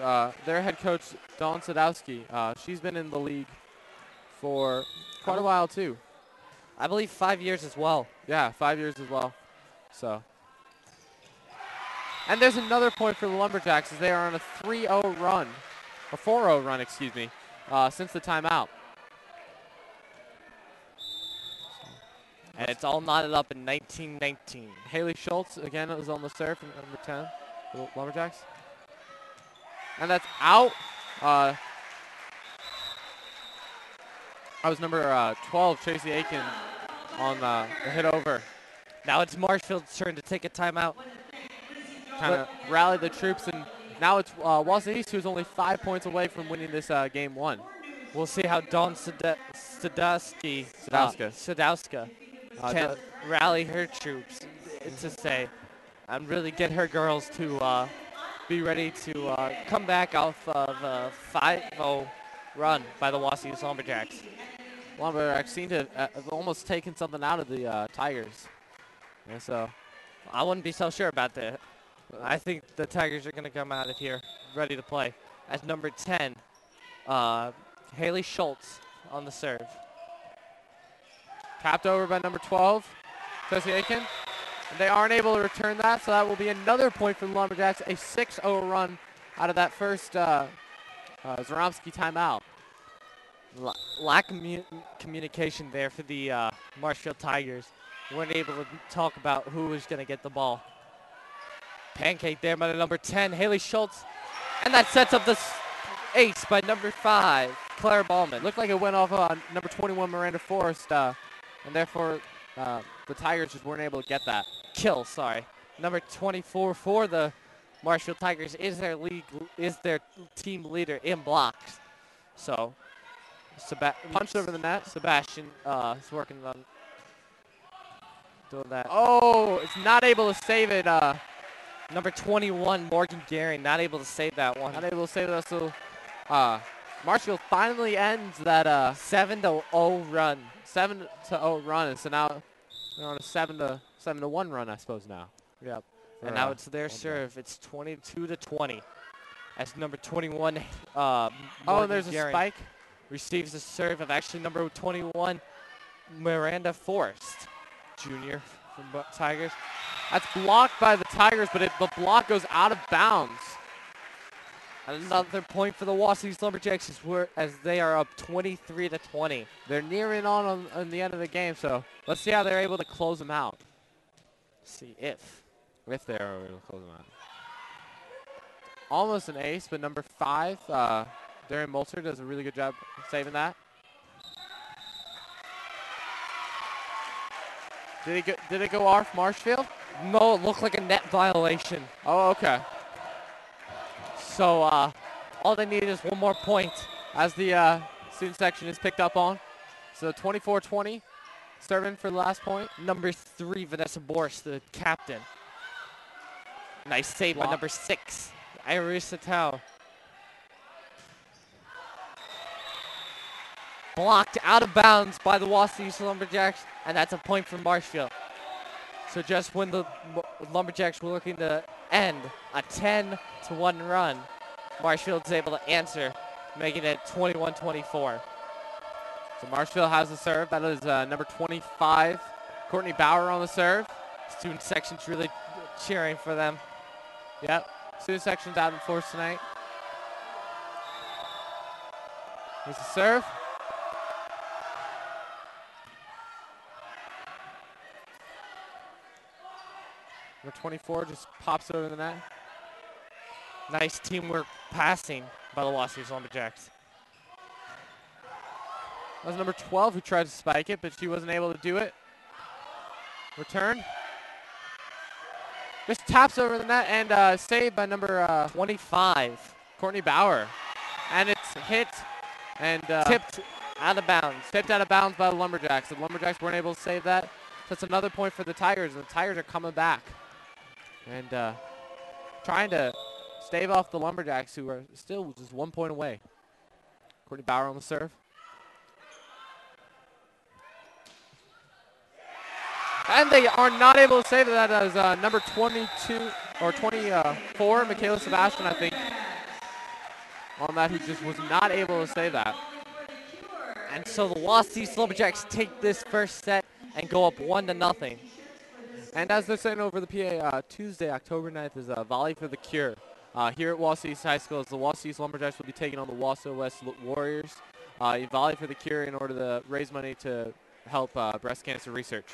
their head coach, Dawn Sadowski, she's been in the league for quite a while too. I believe 5 years as well. Yeah, 5 years as well. So. And there's another point for the Lumberjacks as they are on a 3-0 run, a 4-0 run, excuse me, since the timeout. And it's all knotted up in 1919. Haley Schultz, again, was on the serve from number 10 for the Lumberjacks. And that's out. That was number 12, Tracy Aiken, on the hit over. Now it's Marshfield's turn to take a timeout. Trying to rally the troops, and now it's Wausau East, who's only 5 points away from winning this game 1. We'll see how Dawn Sadowska can rally her troops to say, and really get her girls to be ready to come back off of a 5-0 run by the Wausau Lumberjacks. Lumberjacks seem to have almost taken something out of the Tigers. And so I wouldn't be so sure about that. I think the Tigers are going to come out of here ready to play. As number 10, Haley Schultz on the serve. Tapped over by number 12, Tracy Aiken. And they aren't able to return that, so that will be another point for the Lumberjacks, a 6-0 run out of that first Zaromsky timeout. Lack of communication there for the Marshfield Tigers. Weren't able to talk about who was going to get the ball. Pancake there by the number 10, Haley Schultz. And that sets up the ace by number 5, Claire Ballman. Looked like it went off number 21, Miranda Forrest, and therefore the Tigers just weren't able to get that. Kill, sorry. Number 24 for the Marshfield Tigers is their team leader in blocks. So, punched over the net. Sebastian is working on doing that. Oh, it's not able to save it. Number 21, Morgan Gehring, not able to save that one. Not able to save that. So, Marshfield finally ends that 7-0 run. 7-0 run, and so now they're on a 7-1 run, I suppose now. Yep. And now it's their serve. It's 22-20. As number 21, and there's a spike. Receives the serve of actually number 21, Miranda Forrest, junior from Tigers. That's blocked by the Tigers, but the block goes out of bounds. Another point for the Wausau Lumberjacks as they are up 23-20. They're nearing on the end of the game, so let's see how they're able to close them out. See if they're able to close them out. Almost an ace, but number 5, Darren Molter, does a really good job saving that. Did it go off Marshfield? No, it looked like a net violation. Oh, okay. So all they need is one more point. As the student section is picked up on. So 24-20, serving for the last point. Number 3, Vanessa Borst, the captain. Nice save by number 6, Iris Tao. Blocked out of bounds by the Wausau Lumberjacks, and that's a point for Marshfield. So just when the Lumberjacks were looking to end a 10-1 run, Marshfield's able to answer, making it 21-24. So Marshfield has the serve. That is number 25, Courtney Bauer on the serve. Student section's really cheering for them. Yep. Student section's out in force tonight. Here's the serve. Number 24 just pops over the net. Nice teamwork passing by the Wausau Lumberjacks. That was number 12 who tried to spike it, but she wasn't able to do it. Return. Just taps over the net and saved by number 25. Courtney Bauer. And it's hit and Tipped out of bounds. tipped out of bounds by the Lumberjacks. The Lumberjacks weren't able to save that. So that's another point for the Tigers, and the Tigers are coming back. And trying to stave off the Lumberjacks, who are still just 1 point away. Courtney Bauer on the serve. And they are not able to save that as number 22 or 24, Michaela Sebastian, I think, on that, who just was not able to save that. And so the Wausau Lumberjacks take this first set and go up 1-0. And as they're saying over the PA, Tuesday, October 9th is Volley for the Cure. Here at Wausau East High School, as the Wausau East Lumberjacks will be taking on the Wausau West Warriors. Volley for the Cure in order to raise money to help breast cancer research.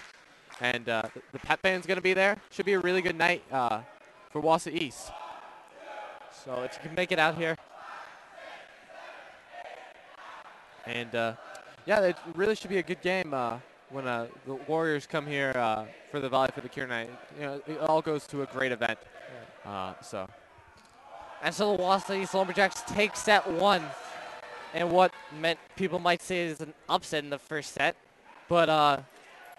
And the pep band's going to be there. Should be a really good night for Wausau East. So if you can make it out here. And yeah, it really should be a good game when the Warriors come here for the Volley for the Cure night. You know, it all goes to a great event. So. And so the Wausau East Lumberjacks take set 1. And what people might say is an upset in the first set. But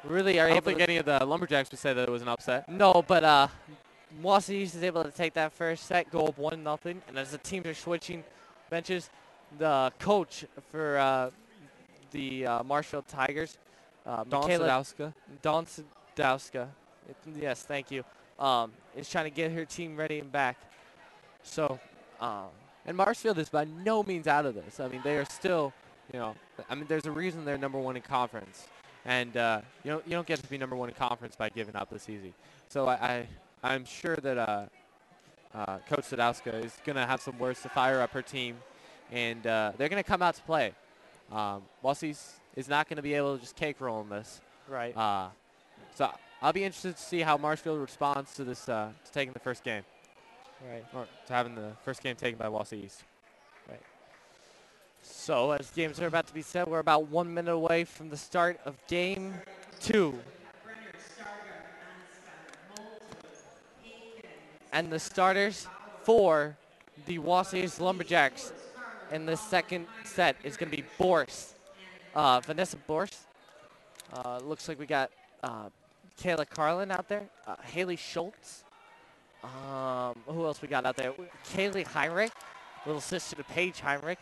really are I able don't think any of the Lumberjacks would say that it was an upset. No, but Wausau East is able to take that first set, go up 1-0. And as the teams are switching benches, the coach for the Marshfield Tigers, Dawn Sadowska, yes, thank you, is trying to get her team ready and back. So, and Marshfield is by no means out of this. I mean, they are still, you know, I mean, there's a reason they're number 1 in conference. And you don't get to be number 1 in conference by giving up this easy. So I'm sure that Coach Sadowska is going to have some words to fire up her team, and they're going to come out to play. Wausau is not going to be able to just cake roll in this. right. So I'll be interested to see how Marshfield responds to this, to taking the first game, Right. or to having the first game taken by Wausau East. So as games are about to be set, we're about 1 minute away from the start of game 2. And the starters for the Wausau East Lumberjacks in the second set is going to be Vanessa Borst. Looks like we got Kayla Carlin out there, Haley Schultz. Who else we got out there? Kaylee Heinrich, little sister to Paige Heinrich.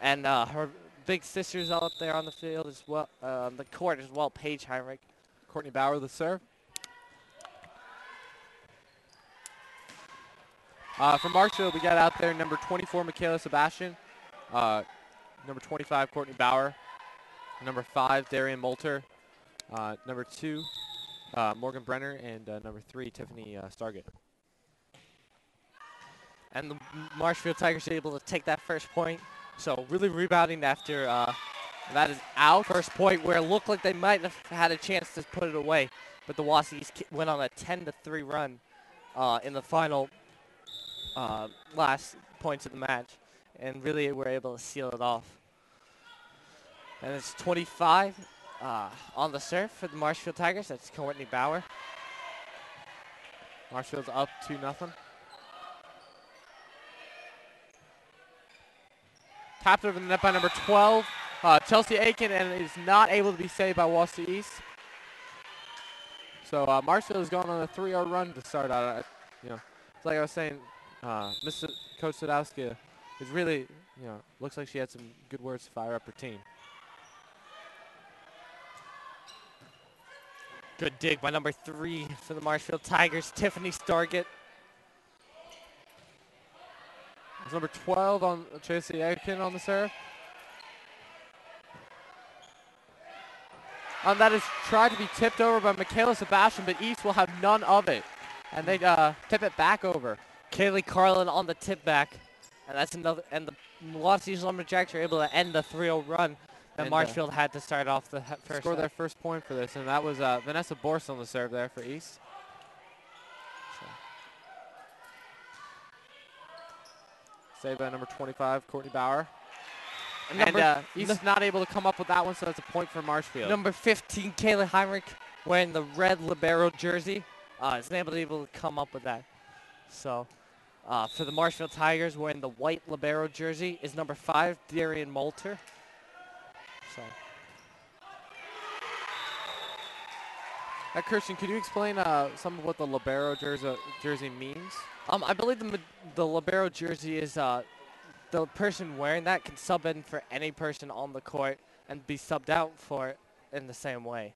And her big sister's out there on the field as well, the court as well, Paige Heinrich. Courtney Bauer, the serve. From Marshfield, we got out there number 24, Michaela Sebastian. Number 25, Courtney Bauer. Number 5, Darian Molter. Number 2, Morgan Brenner. And number 3, Tiffany Stargate. And the Marshfield Tigers are able to take that first point. So really rebounding after that is out. First point where it looked like they might have had a chance to put it away. But the Wausau East went on a 10-3 run in the final last points of the match. And really were able to seal it off. And it's 25 on the serve for the Marshfield Tigers. That's Courtney Bauer. Marshfield's up 2-0. Tapped over the net by number 12, Chelsea Aiken, and is not able to be saved by Wausau East. So Marshfield has gone on a 3-0 run to start out. You know, it's like I was saying, Mr. Coach Sadowska is really, you know, looks like she had some good words to fire up her team. Good dig by number 3 for the Marshfield Tigers, Tiffany Stargate. It's number 12 on Chelsea Aiken on the serve. That is tried to be tipped over by Michaela Sebastian, but East will have none of it. And they tip it back over. Kaylee Carlin on the tip back. And that's another, and the Wausau Lumberjacks are able to end the 3-0 run that And, Marshfield had to start off the first Score set. their first point for this, and that was Vanessa Borst on the serve there for East. Saved by number 25, Courtney Bauer. And East is not able to come up with that one, so that's a point for Marshfield. Number 15, Kayla Heinrich, wearing the red libero jersey, is able to come up with that. So, for the Marshfield Tigers, wearing the white libero jersey is number 5, Darian Moulter. So. Christian, could you explain some of what the libero jersey means? I believe the libero jersey is the person wearing that can sub in for any person on the court and be subbed out for it in the same way.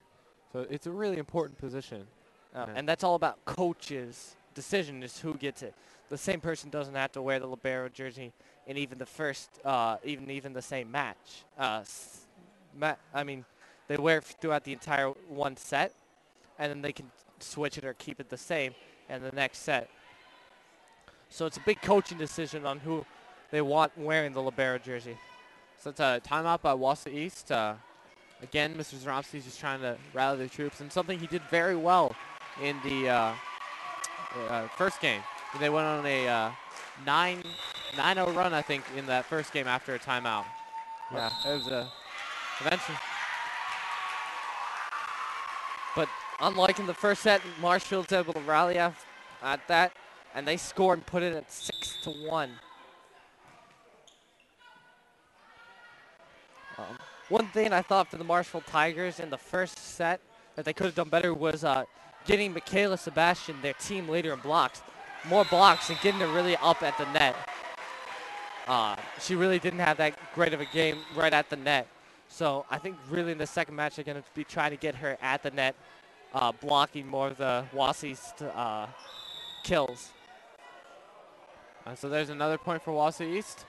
So it's a really important position. And that's all about coach's decision is who gets it. The same person doesn't have to wear the libero jersey in even the first, even the same match. They wear it throughout the entire one set, and then they can switch it or keep it the same in the next set. So it's a big coaching decision on who they want wearing the libero jersey. So it's a timeout by Wausau East. Again, Mr. Zaromsky's just trying to rally the troops, and something he did very well in the first game. They went on a 9-0 run, I think, in that first game after a timeout. Yeah, it was eventually. But unlike in the first set, Marshfield's able to rally at that, and they score and put it at 6-1. One thing I thought for the Marshfield Tigers in the first set that they could have done better was getting Michaela Sebastian, their team leader in blocks, more blocks and getting her really up at the net. She really didn't have that great of a game right at the net. So I think really in the second match they're going to be trying to get her at the net, blocking more of the Wausau's kills. So there's another point for Wausau East.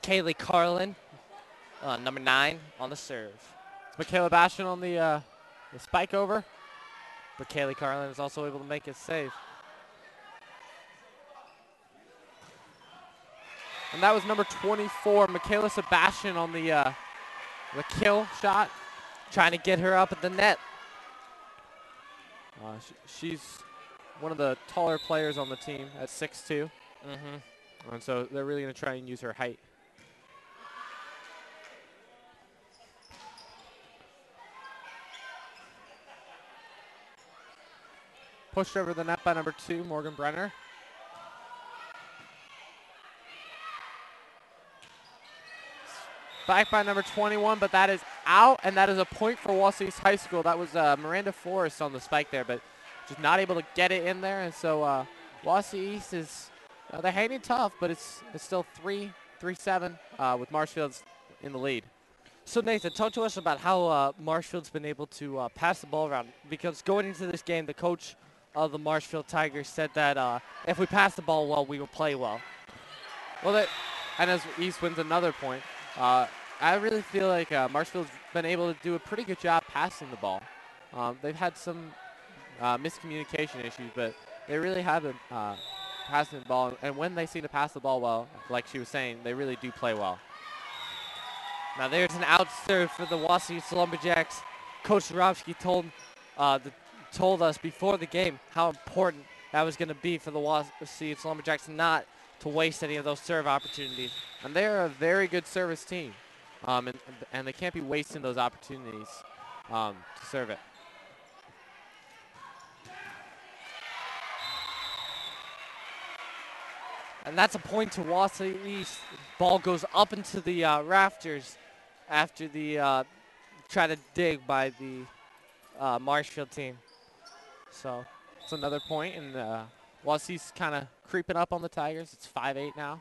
Kaylee Carlin, number 9 on the serve. It's Michaela Sebastian on the spike over. But Kaylee Carlin is also able to make a save. And that was number 24, Michaela Sebastian on the kill shot. Trying to get her up at the net. She's one of the taller players on the team at 6'2". And so they're really going to try and use her height. Pushed over the net by number 2, Morgan Brenner. Back by number 21, but that is out, and that is a point for Wausau East High School. That was Miranda Forrest on the spike there, but just not able to get it in there. And so Wausau East is, they're hanging tough, but it's still 3-7 with Marshfield in the lead. So Nathan, talk to us about how Marshfield's been able to pass the ball around. Because going into this game, the coach of the Marshfield Tigers said that if we pass the ball well, we will play well. Well, and as East wins another point, I really feel like Marshfield's been able to do a pretty good job passing the ball. They've had some miscommunication issues, but they really have been passing the ball. And when they seem to pass the ball well, like she was saying, they really do play well. Now there's an out serve for the Wausau Lumberjacks. Coach Zaromsky told us before the game how important that was going to be for the Wausau Lumberjacks not to waste any of those serve opportunities. And they're a very good service team, and they can't be wasting those opportunities to serve it. And that's a point to Wausau East. Ball goes up into the rafters after the try to dig by the Marshfield team. So it's another point, and Wausau East kind of creeping up on the Tigers. It's 5-8 now.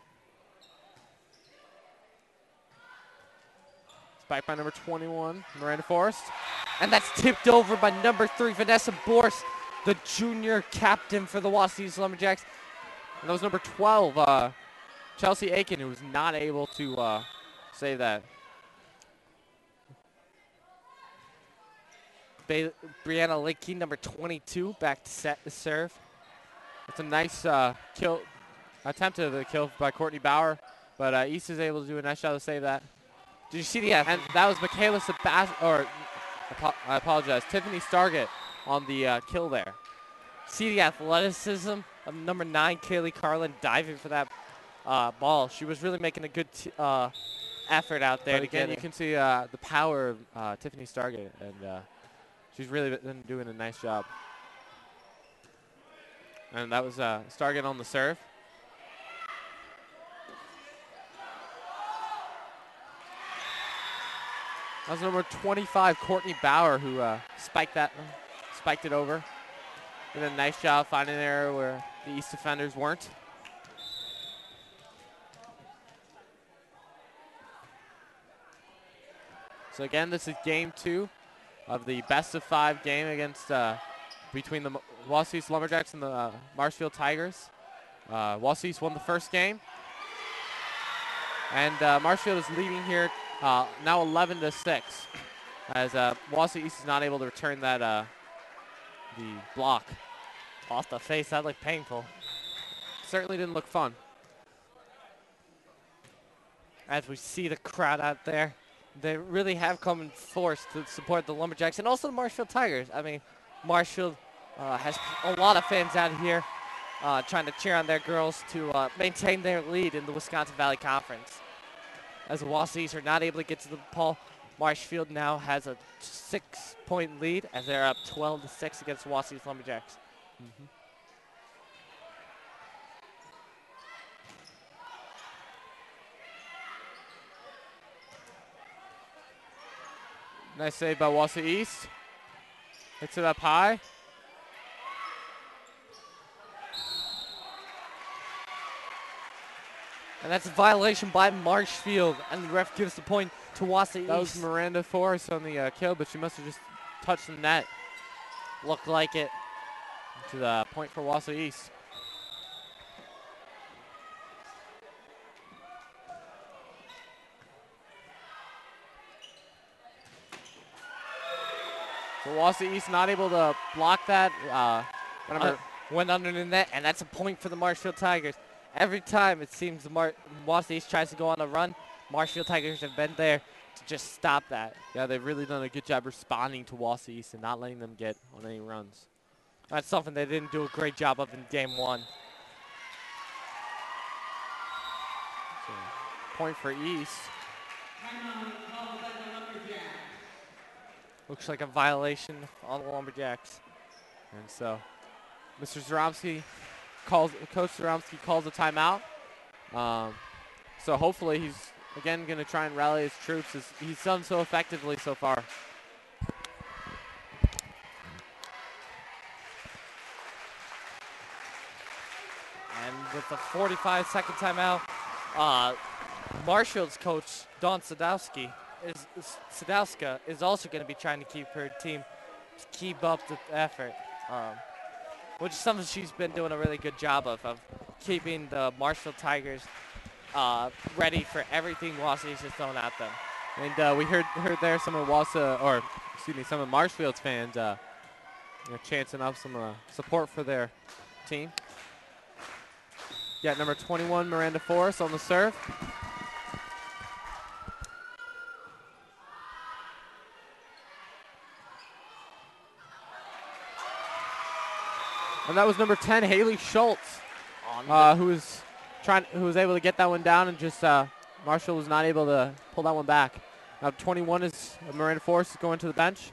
Spike by number 21, Miranda Forrest. And that's tipped over by number 3, Vanessa Borst, the junior captain for the Wausau East Lumberjacks. And that was number 12, Chelsea Aiken, who was not able to save that. Brianna Linkey, number 22, back to set the serve. It's a nice attempt to the kill by Courtney Bauer, but East is able to do a nice job to save that. Did you see the And that was Michaela I apologize, Tiffany Stargett on the kill there. see the athleticism of number 9, Kaylee Carlin, diving for that ball? She was really making a good effort out there. But again, you can see the power of Tiffany Stargett, and she's really been doing a nice job. And that was Stargett on the serve. That was number 25, Courtney Bauer, who spiked it over. Did a nice job finding an area where the East defenders weren't. So again, this is game 2 of the best-of-5 game against between the Wausau East Lumberjacks and the Marshfield Tigers. Wausau East won the first game, and Marshfield is leading here now 11-6, as Wausau East is not able to return that the block off the face. That looked painful. Certainly didn't look fun. As we see the crowd out there, they really have come in force to support the Lumberjacks and also the Marshfield Tigers. I mean, Marshfield has a lot of fans out here trying to cheer on their girls to maintain their lead in the Wisconsin Valley Conference. As the Wausau East are not able to get to the ball, Marshfield now has a 6-point lead as they're up 12-6 against the Wausau East Lumberjacks. Nice save by Wausau East. Hits it up high. And that's a violation by Marshfield, and the ref gives the point to Wausau East. That was Miranda Forrest on the kill, but she must have just touched the net. Looked like it. To the point for Wausau East. So Wausau East not able to block that. Went under the net, and that's a point for the Marshfield Tigers. Every time it seems the Wausau East tries to go on a run, Marshfield Tigers have been there to just stop that. Yeah, they've really done a good job responding to Wausau East and not letting them get on any runs. That's something they didn't do a great job of in game 1. So, point for East. Looks like a violation on the Lumberjacks. And so Coach Zaromsky calls a timeout. So hopefully he's, again, going to try and rally his troops as he's done so effectively so far. And with the 45-second timeout, Marshfield's coach, Dawn Sadowska, is also going to be trying to keep her team to keep up the effort, which is something she's been doing a really good job of keeping the Marshfield Tigers ready for everything Wausau East has thrown at them. And we heard there some of some of Marshfield's fans chanting up some support for their team. Got number 21, Miranda Forrest on the serve. And that was number 10, Haley Schultz, who was able to get that one down, and just Marshall was not able to pull that one back. Now 21 is Miranda Forrest going to the bench.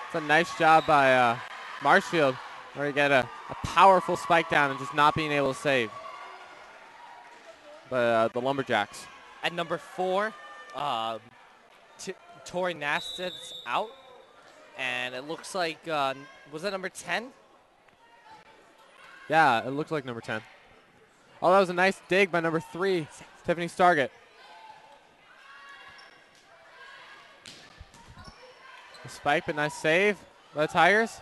It's a nice job by Marshfield, where he got a powerful spike down and just not being able to save. But the Lumberjacks. At number 4, Tori Nasted's out. And it looks like, was that number 10? Yeah, it looked like number 10. Oh, that was a nice dig by number 3, Tiffany Stargett. A spike, but nice save by the Tigers.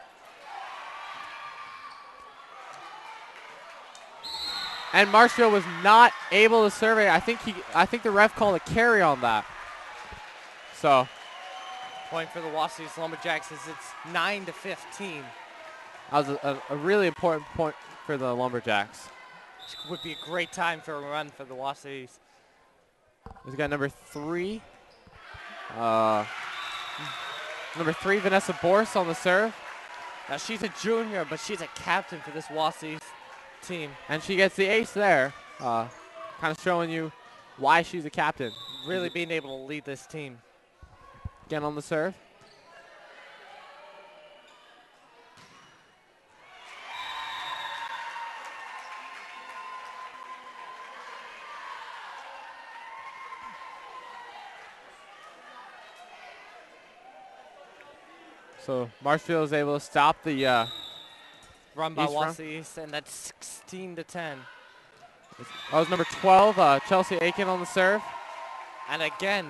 And Marshfield was not able to serve it. I think the ref called a carry on that. So Point for the Wausau Lumberjacks as it's 9-15. that was a really important point for the Lumberjacks. This would be a great time for a run for the Wausau. He's got number 3. Number 3, Vanessa Borse on the serve. Now she's a junior, but she's a captain for this Wausau team. And she gets the ace there. Kind of showing you why she's a captain. Really being able to lead this team. Again on the serve. So Marshfield is able to stop the Run by East run. Wausau, and that's 16-10. that was number 12, Chelsea Aiken on the serve. And again,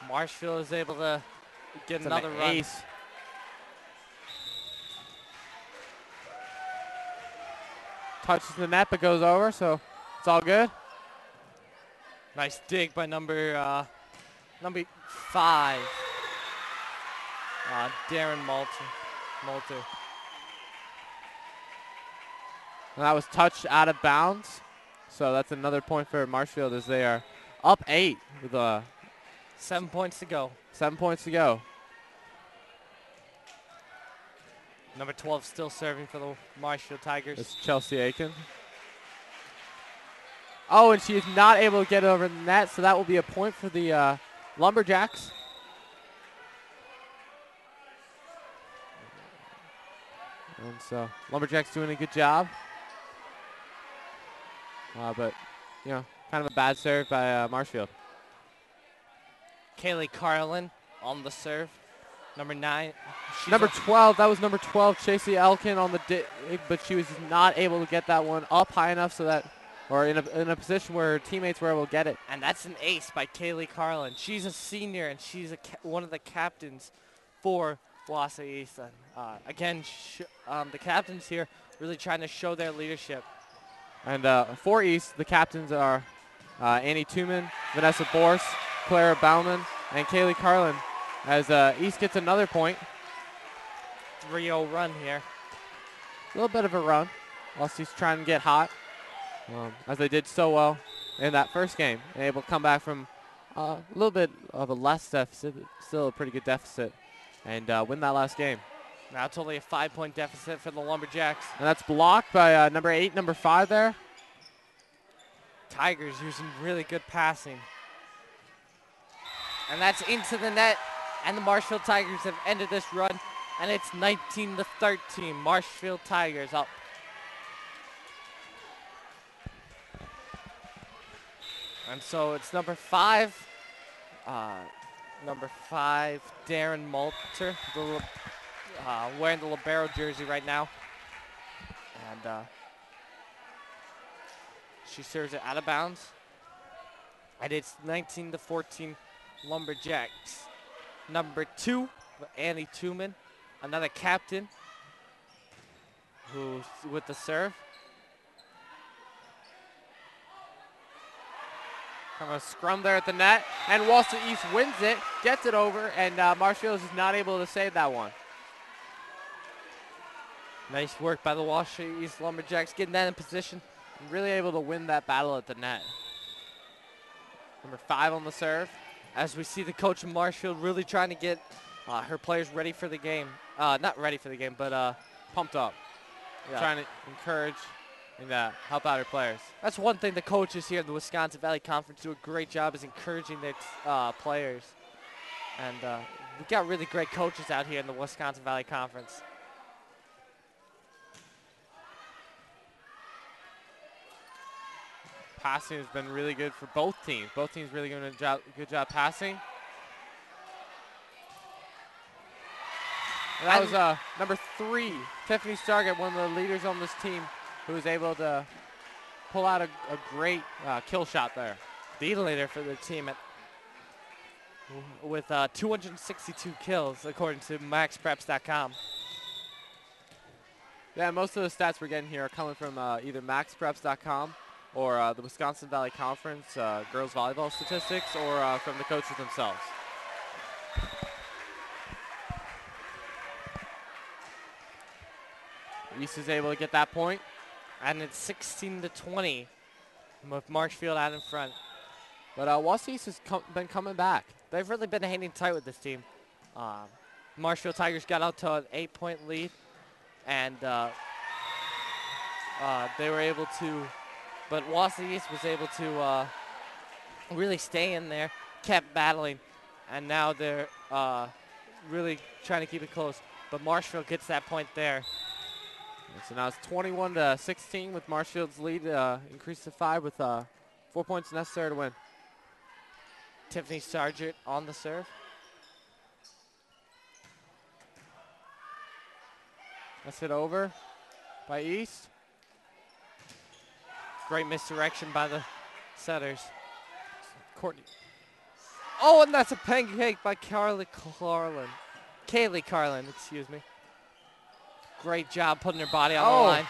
Marshfield is able to get It's another an run. ace. Touches the net but goes over, so it's all good. Nice dig by number 5, Darren Moulter. And that was touched out of bounds. So that's another point for Marshfield as they are up 8 with 7 points to go. 7 points to go. Number 12 still serving for the Marshfield Tigers. It's Chelsea Aiken. Oh, and she is not able to get over the net, so that will be a point for the Lumberjacks. And so Lumberjacks doing a good job. But, you know, kind of a bad serve by Marshfield. Kaylee Carlin on the serve. Number 9. Number 12, that was number 12, Chasey Elkin on the dig, but she was not able to get that one up high enough so that, or in a position where her teammates were able to get it. And that's an ace by Kaylee Carlin. She's a senior, and she's one of the captains for Wausau East. Again, the captains here really trying to show their leadership. And for East, the captains are Annie Tooman, Vanessa Borse, Clara Bauman, and Kaylee Carlin. As East gets another point. 3-0 run here. A little bit of a run. Whilst he's trying to get hot. As they did so well in that first game. And able to come back from a little bit of a less deficit, still a pretty good deficit, and win that last game. Now it's only a 5-point deficit for the Lumberjacks. And that's blocked by number 8, number 5 there. Tigers using really good passing. And that's into the net. And the Marshfield Tigers have ended this run. And it's 19-13. Marshfield Tigers up. And so it's number 5. Darren Moulter, wearing the libero jersey right now. And she serves it out of bounds. And it's 19-14 Lumberjacks. Number 2, Annie Tooman, another captain, who's with the serve. Kind of a scrum there at the net, and Wausau East wins it, gets it over, and Marshfield is not able to save that one. Nice work by the Wausau East Lumberjacks, getting that in position. Really able to win that battle at the net. Number 5 on the serve. As we see the coach of Marshfield really trying to get her players ready for the game. Not ready for the game, but Pumped up. yeah. Trying to encourage and help out her players. That's one thing the coaches here in the Wisconsin Valley Conference do a great job is encouraging their players. And we've got really great coaches out here in the Wisconsin Valley Conference. Passing has been really good for both teams. Both teams really doing a good job passing. And that was number 3, Tiffany Stargett, one of the leaders on this team, who was able to pull out a great kill shot there. The leader for the team with 262 kills, according to MaxPreps.com. Yeah, most of the stats we're getting here are coming from either MaxPreps.com or the Wisconsin Valley Conference girls volleyball statistics, or from the coaches themselves. East is able to get that point. And it's 16-20 with Marshfield out in front. But Wausau East has been coming back. They've really been hanging tight with this team. Marshfield Tigers got out to an 8-point lead, and they were able to, but Wausau East was able to really stay in there, kept battling, and now they're really trying to keep it close. But Marshfield gets that point there. So now it's 21-16 with Marshfield's lead increased to 5 with 4 points necessary to win. Tiffany Sargent on the serve. That's hit over by East. Great misdirection by the setters. Courtney. Oh, and that's a pancake by Kaylee Carlin, excuse me. Great job putting her body on the line.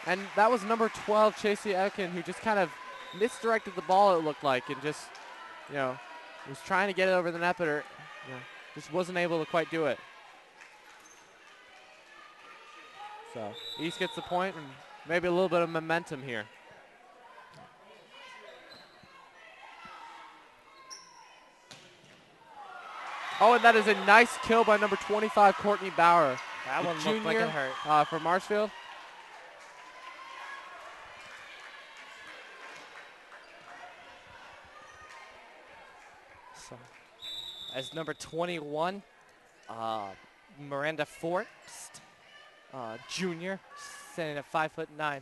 And that was number 12, Chasey Ekin, who just kind of misdirected the ball, it looked like, and just, was trying to get it over the net, but just wasn't able to quite do it. So East gets the point and maybe a little bit of momentum here. Oh, and that is a nice kill by number 25, Courtney Bauer. That one looked like it hurt. For Marshfield. So, as number 21, Miranda Forrest, junior, standing at 5'9",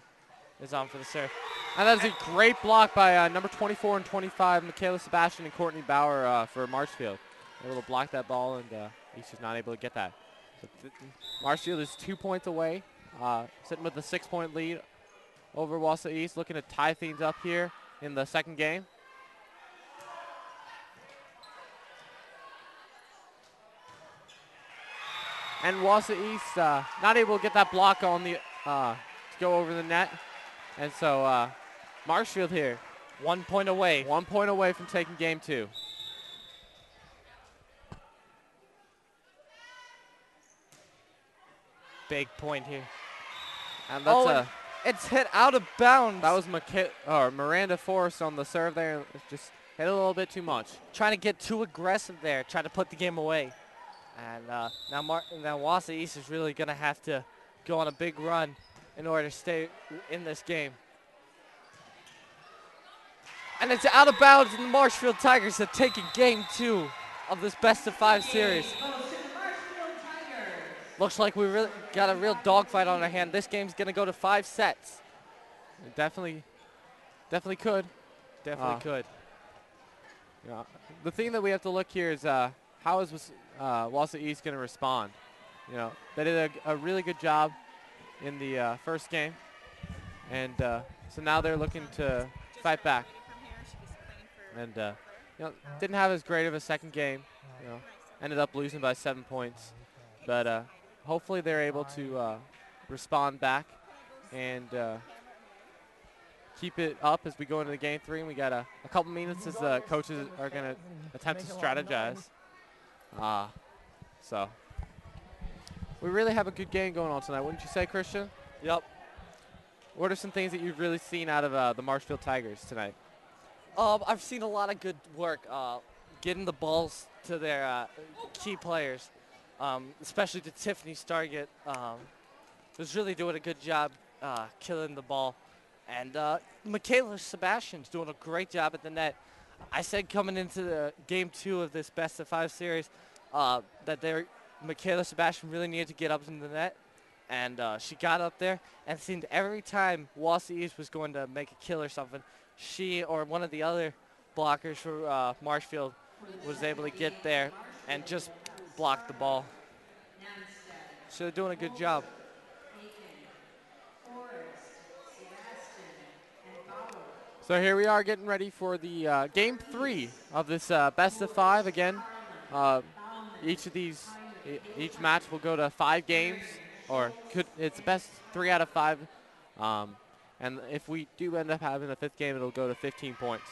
is on for the serve. And that is a great block by number 24 and 25, Michaela Sebastian and Courtney Bauer for Marshfield. Able to block that ball, and East is not able to get that. So Marshfield is 2 points away, sitting with a 6-point lead over Wausau East, looking to tie things up here in the second game. And Wausau East not able to get that block on the to go over the net, and so Marshfield here 1 point away. 1 point away from taking game 2. Big point here. And that's it's hit out of bounds. That was Miranda Forrest on the serve there. It just hit a little bit too much. Trying to get too aggressive there, trying to put the game away. And now Wausau East is really going to have to go on a big run in order to stay in this game. And it's out of bounds, and the Marshfield Tigers have taken game 2 of this best-of-5 series. Looks like we really got a real dogfight on our hand. This game's going to go to 5 sets. It definitely could. Definitely could. Yeah. The thing that we have to look here is how is Wausau East going to respond? They did a really good job in the first game, and so now they're looking to fight back. And didn't have as great of a second game. Ended up losing by 7 points, but hopefully they're able to respond back and keep it up as we go into the game 3. And we got a couple minutes as the coaches are going to attempt to strategize. So we really have a good game going on tonight, wouldn't you say, Christian? Yep. What are some things that you've really seen out of the Marshfield Tigers tonight? I've seen a lot of good work getting the balls to their key players, especially to Tiffany Stargett. Was really doing a good job killing the ball. And Michaela Sebastian's doing a great job at the net. I said coming into the game 2 of this best-of-5 series that Michaela Sebastian really needed to get up in the net. And she got up there, and it seemed every time Wausau East was going to make a kill or something, she or one of the other blockers for Marshfield was able to get there and just block the ball. So they're doing a good job. So here we are getting ready for the game 3 of this best-of-5. Again, each match will go to 5 games, or it's the best 3 out of 5. And if we do end up having a 5th game, it'll go to 15 points.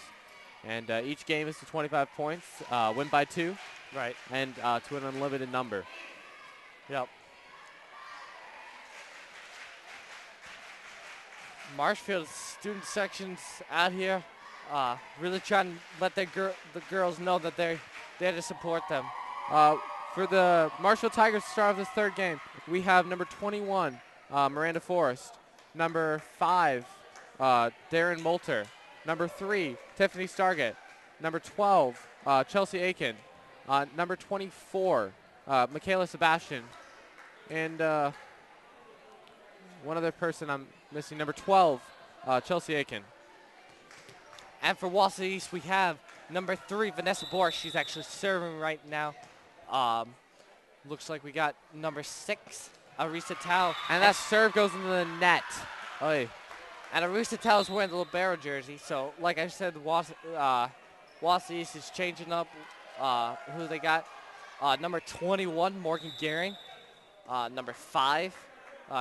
And each game is to 25 points, win by 2. Right. And to an unlimited number. Yep. Marshfield student sections out here really trying to let the girls know that they're there to support them. For the Marshfield Tigers to start off this 3rd game, we have number 21, Miranda Forrest. Number 5, Darren Moulter. Number 3, Tiffany Stargett. Number 12, Chelsea Aiken. Number 24, Michaela Sebastian. And one other person I'm missing, number 12, Chelsea Aiken. And for Wausau East, we have number 3, Vanessa Bork. She's actually serving right now. Looks like we got number 6, Arisa Tao. And that serve goes into the net. Oy. And Arisa Tao is wearing the libero jersey. So, like I said, Wausau East is changing up who they got. Number 21, Morgan Gehring. Number 5,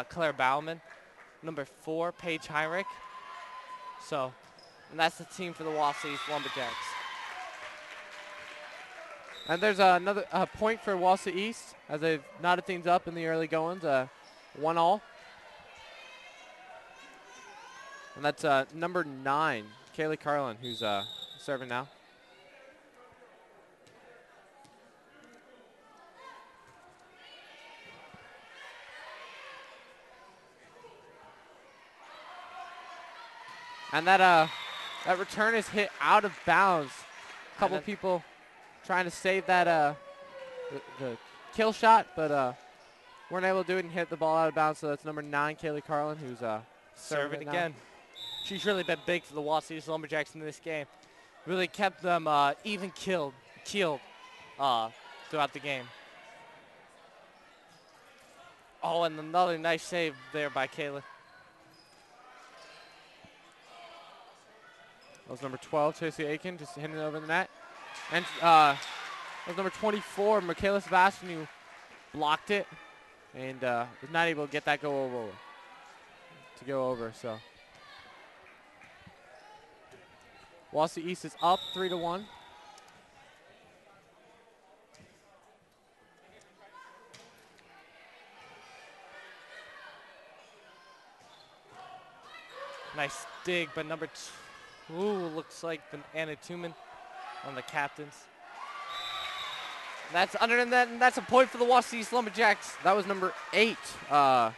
Claire Bauman. Number 4, Paige Heinrich. So, and that's the team for the Wausau East Lumberjacks. And there's another point for Wausau East as they've knotted things up in the early goings, 1-all. And that's number 9, Kaylee Carlin, who's serving now. And that return is hit out of bounds. A couple people trying to save that the kill shot, but weren't able to do it and hit the ball out of bounds. So that's number 9, Kaylee Carlin, who's serving again. She's really been big for the Wausau East Lumberjacks in this game. Really kept them even keeled throughout the game. Oh, and another nice save there by Kayla. That was number 12, Chelsea Aiken, just hitting it over the net. And that was number 24, Michaela Sebastian, who blocked it and was not able to get that go over. So Wausau East is up 3-1. Nice dig, but number 2 looks like Anna Tuman on the captains. That's under the net, and that's a point for the Wausau East Lumberjacks. That was number 8. No,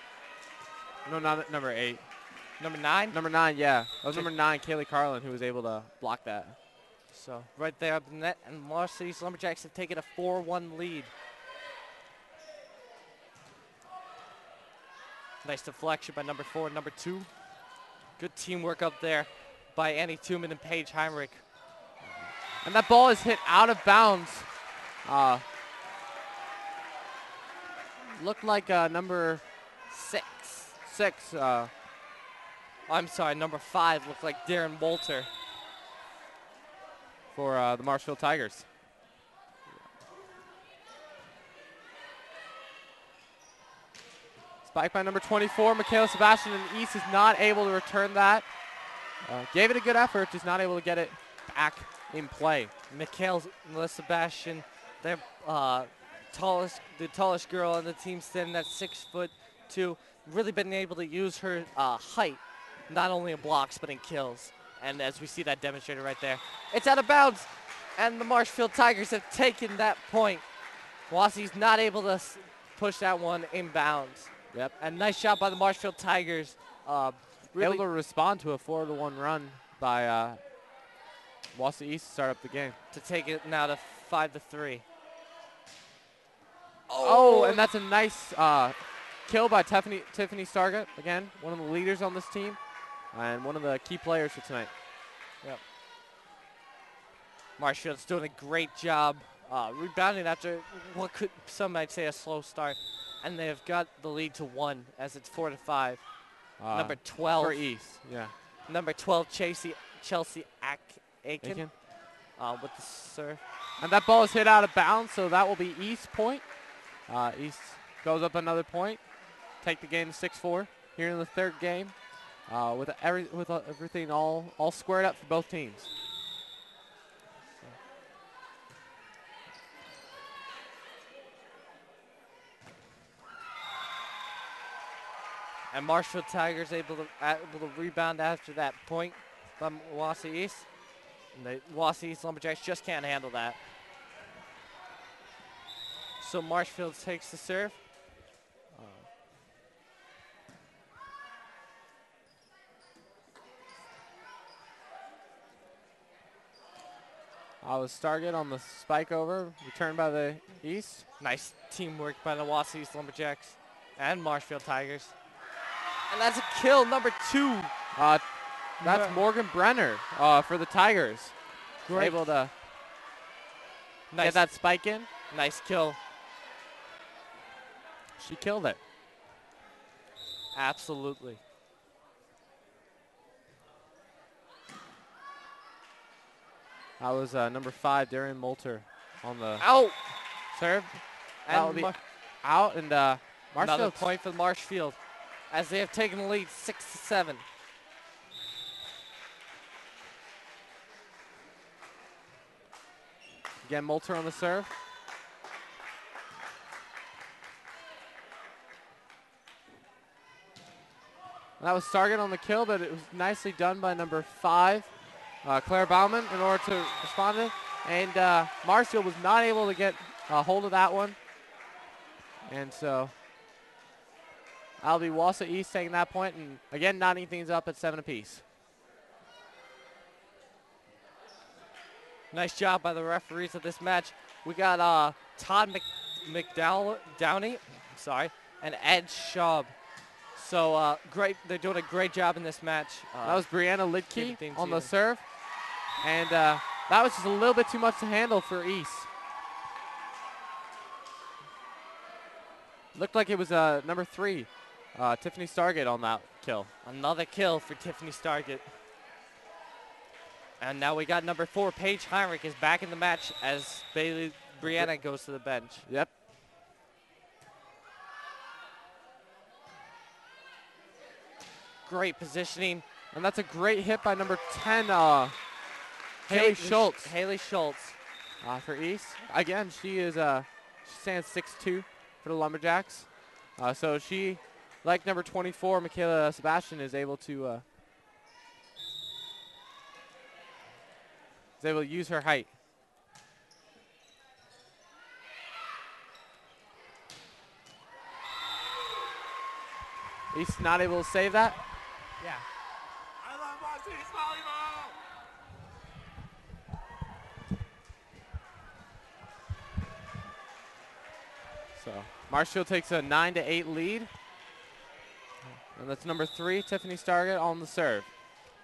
not number 8. Number 9? Number 9, yeah. That was number 9, Kaylee Carlin, who was able to block that. So right there up the net, and Wausau East Lumberjacks have taken a 4-1 lead. Nice deflection by number 4 and number 2. Good teamwork up there by Annie Tuman and Paige Heinrich. And that ball is hit out of bounds. Looked like number 6. I'm sorry, number 5 looked like Darren Moulter. For the Marshfield Tigers. Spike by number 24, Michaela Sebastian, and East is not able to return that. Gave it a good effort, just not able to get it back in play. Michaela Sebastian, the tallest girl on the team, standing at 6'2", really been able to use her height, not only in blocks but in kills. And as we see that demonstrated right there, it's out of bounds, and the Marshfield Tigers have taken that point. Wausau's not able to push that one inbounds. Yep. And nice shot by the Marshfield Tigers. Really able to respond to a 4-1 run by Wausau East to start up the game. To take it now to 5-3. Oh, and that's a nice kill by Tiffany Stargett. Again, one of the leaders on this team and one of the key players for tonight. Yep. Marshfield's doing a great job rebounding after what could some might say a slow start. And they've got the lead to 1 as it's 4-5. Number 12. For East, yeah. Number 12, Chelsea Aiken with the serve. And that ball is hit out of bounds, so that will be East point. East goes up another point. Take the game to 6-4 here in the 3rd game. with everything all squared up for both teams. And Marshfield Tigers able to rebound after that point from Wausau East. And the Wausau East Lumberjacks just can't handle that. So Marshfield takes the serve. Stargate on the spike over, returned by the East. Nice teamwork by the Wausau East Lumberjacks and Marshfield Tigers. And that's a kill, number 2. That's Morgan Brenner for the Tigers. Great. Able to get that spike in. Nice kill. She killed it. Absolutely. That was number 5, Darian Moulter, on the serve. That will be out, and another Marshfield point for Marshfield as they have taken the lead 6-7. Again, Moulter on the serve. That was Stargate on the kill, but it was nicely done by number 5, Claire Bauman, in order to respond to it. And Marshfield was not able to get a hold of that one. And so that'll be Wausau East taking that point, and again, knotting things up at 7 apiece. Nice job by the referees of this match. We got Todd McDowney, and Ed Schaub. So great, they're doing a great job in this match. That was Brianna Lidke on the serve. And that was just a little bit too much to handle for East. Looked like it was number 3, Tiffany Stargate on that kill. Another kill for Tiffany Stargate. And now we got number 4, Paige Heinrich is back in the match as Brianna goes to the bench. Yep. Great positioning. And that's a great hit by number 10, Haley Schultz. Haley Schultz. For East. Again, she stands 6'2" for the Lumberjacks. So she, like number 24, Michaela Sebastian, is able to use her height. East not able to save that. Yeah. I love Wausau East volleyball! So Marshfield takes a 9-8 lead. And that's number 3, Tiffany Stargate on the serve.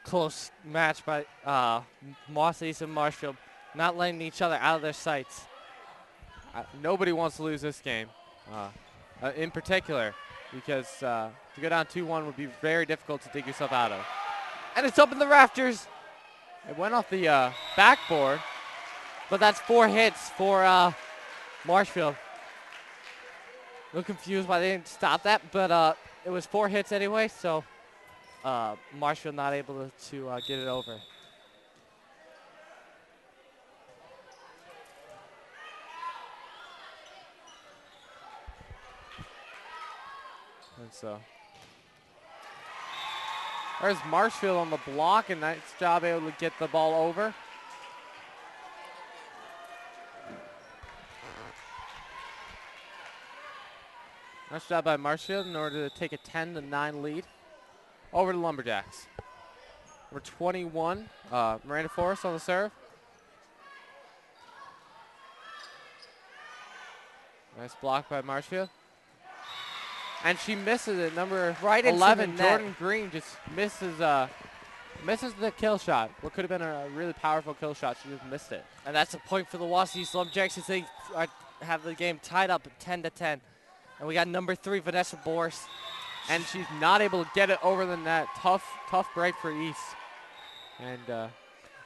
Close match by Wausau East and Marshfield, not letting each other out of their sights. Nobody wants to lose this game, in particular, because to go down 2-1 would be very difficult to dig yourself out of. And it's up in the rafters. It went off the backboard. But that's 4 hits for Marshfield. A little confused why they didn't stop that, but it was 4 hits anyway, so Marshfield not able to get it over. And so there's Marshfield on the block, and nice job able to get the ball over. Nice job by Marshfield in order to take a 10-9 lead over the Lumberjacks. Number 21, Miranda Forrest on the serve. Nice block by Marshfield. And she misses it. Number 11, Jordan Green, just misses the kill shot. What could have been a really powerful kill shot. She just missed it. And that's a point for the Wausau East Lumberjacks as they have the game tied up at 10-10. And we got number 3, Vanessa Boris. And she's not able to get it over the net. Tough break for East. And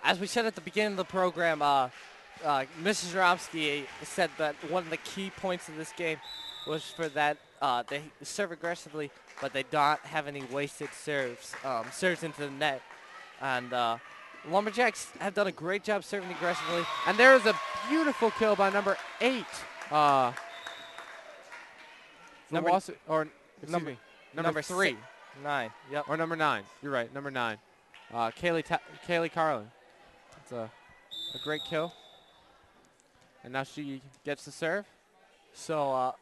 as we said at the beginning of the program, Mrs. Romsky said that one of the key points of this game was for that They serve aggressively, but they don't have any wasted serves. Serves into the net. And Lumberjacks have done a great job serving aggressively. And there is a beautiful kill by number 8. Number 3. 9. Yep. Or number 9. You're right, number 9. Kaylee Carlin. It's a great kill. And now she gets the serve. So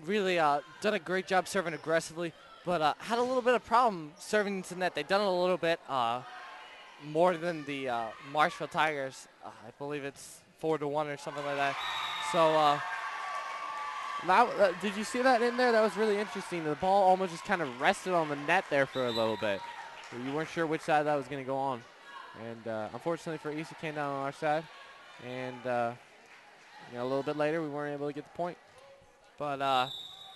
really done a great job serving aggressively, but had a little bit of problem serving into net. They've done it a little bit more than the Marshfield Tigers. I believe it's 4-1 or something like that. So did you see that in there? That was really interesting. The ball almost just kind of rested on the net there for a little bit. You weren't sure which side that was going to go on. And unfortunately for East, it came down on our side. And a little bit later, we weren't able to get the point. But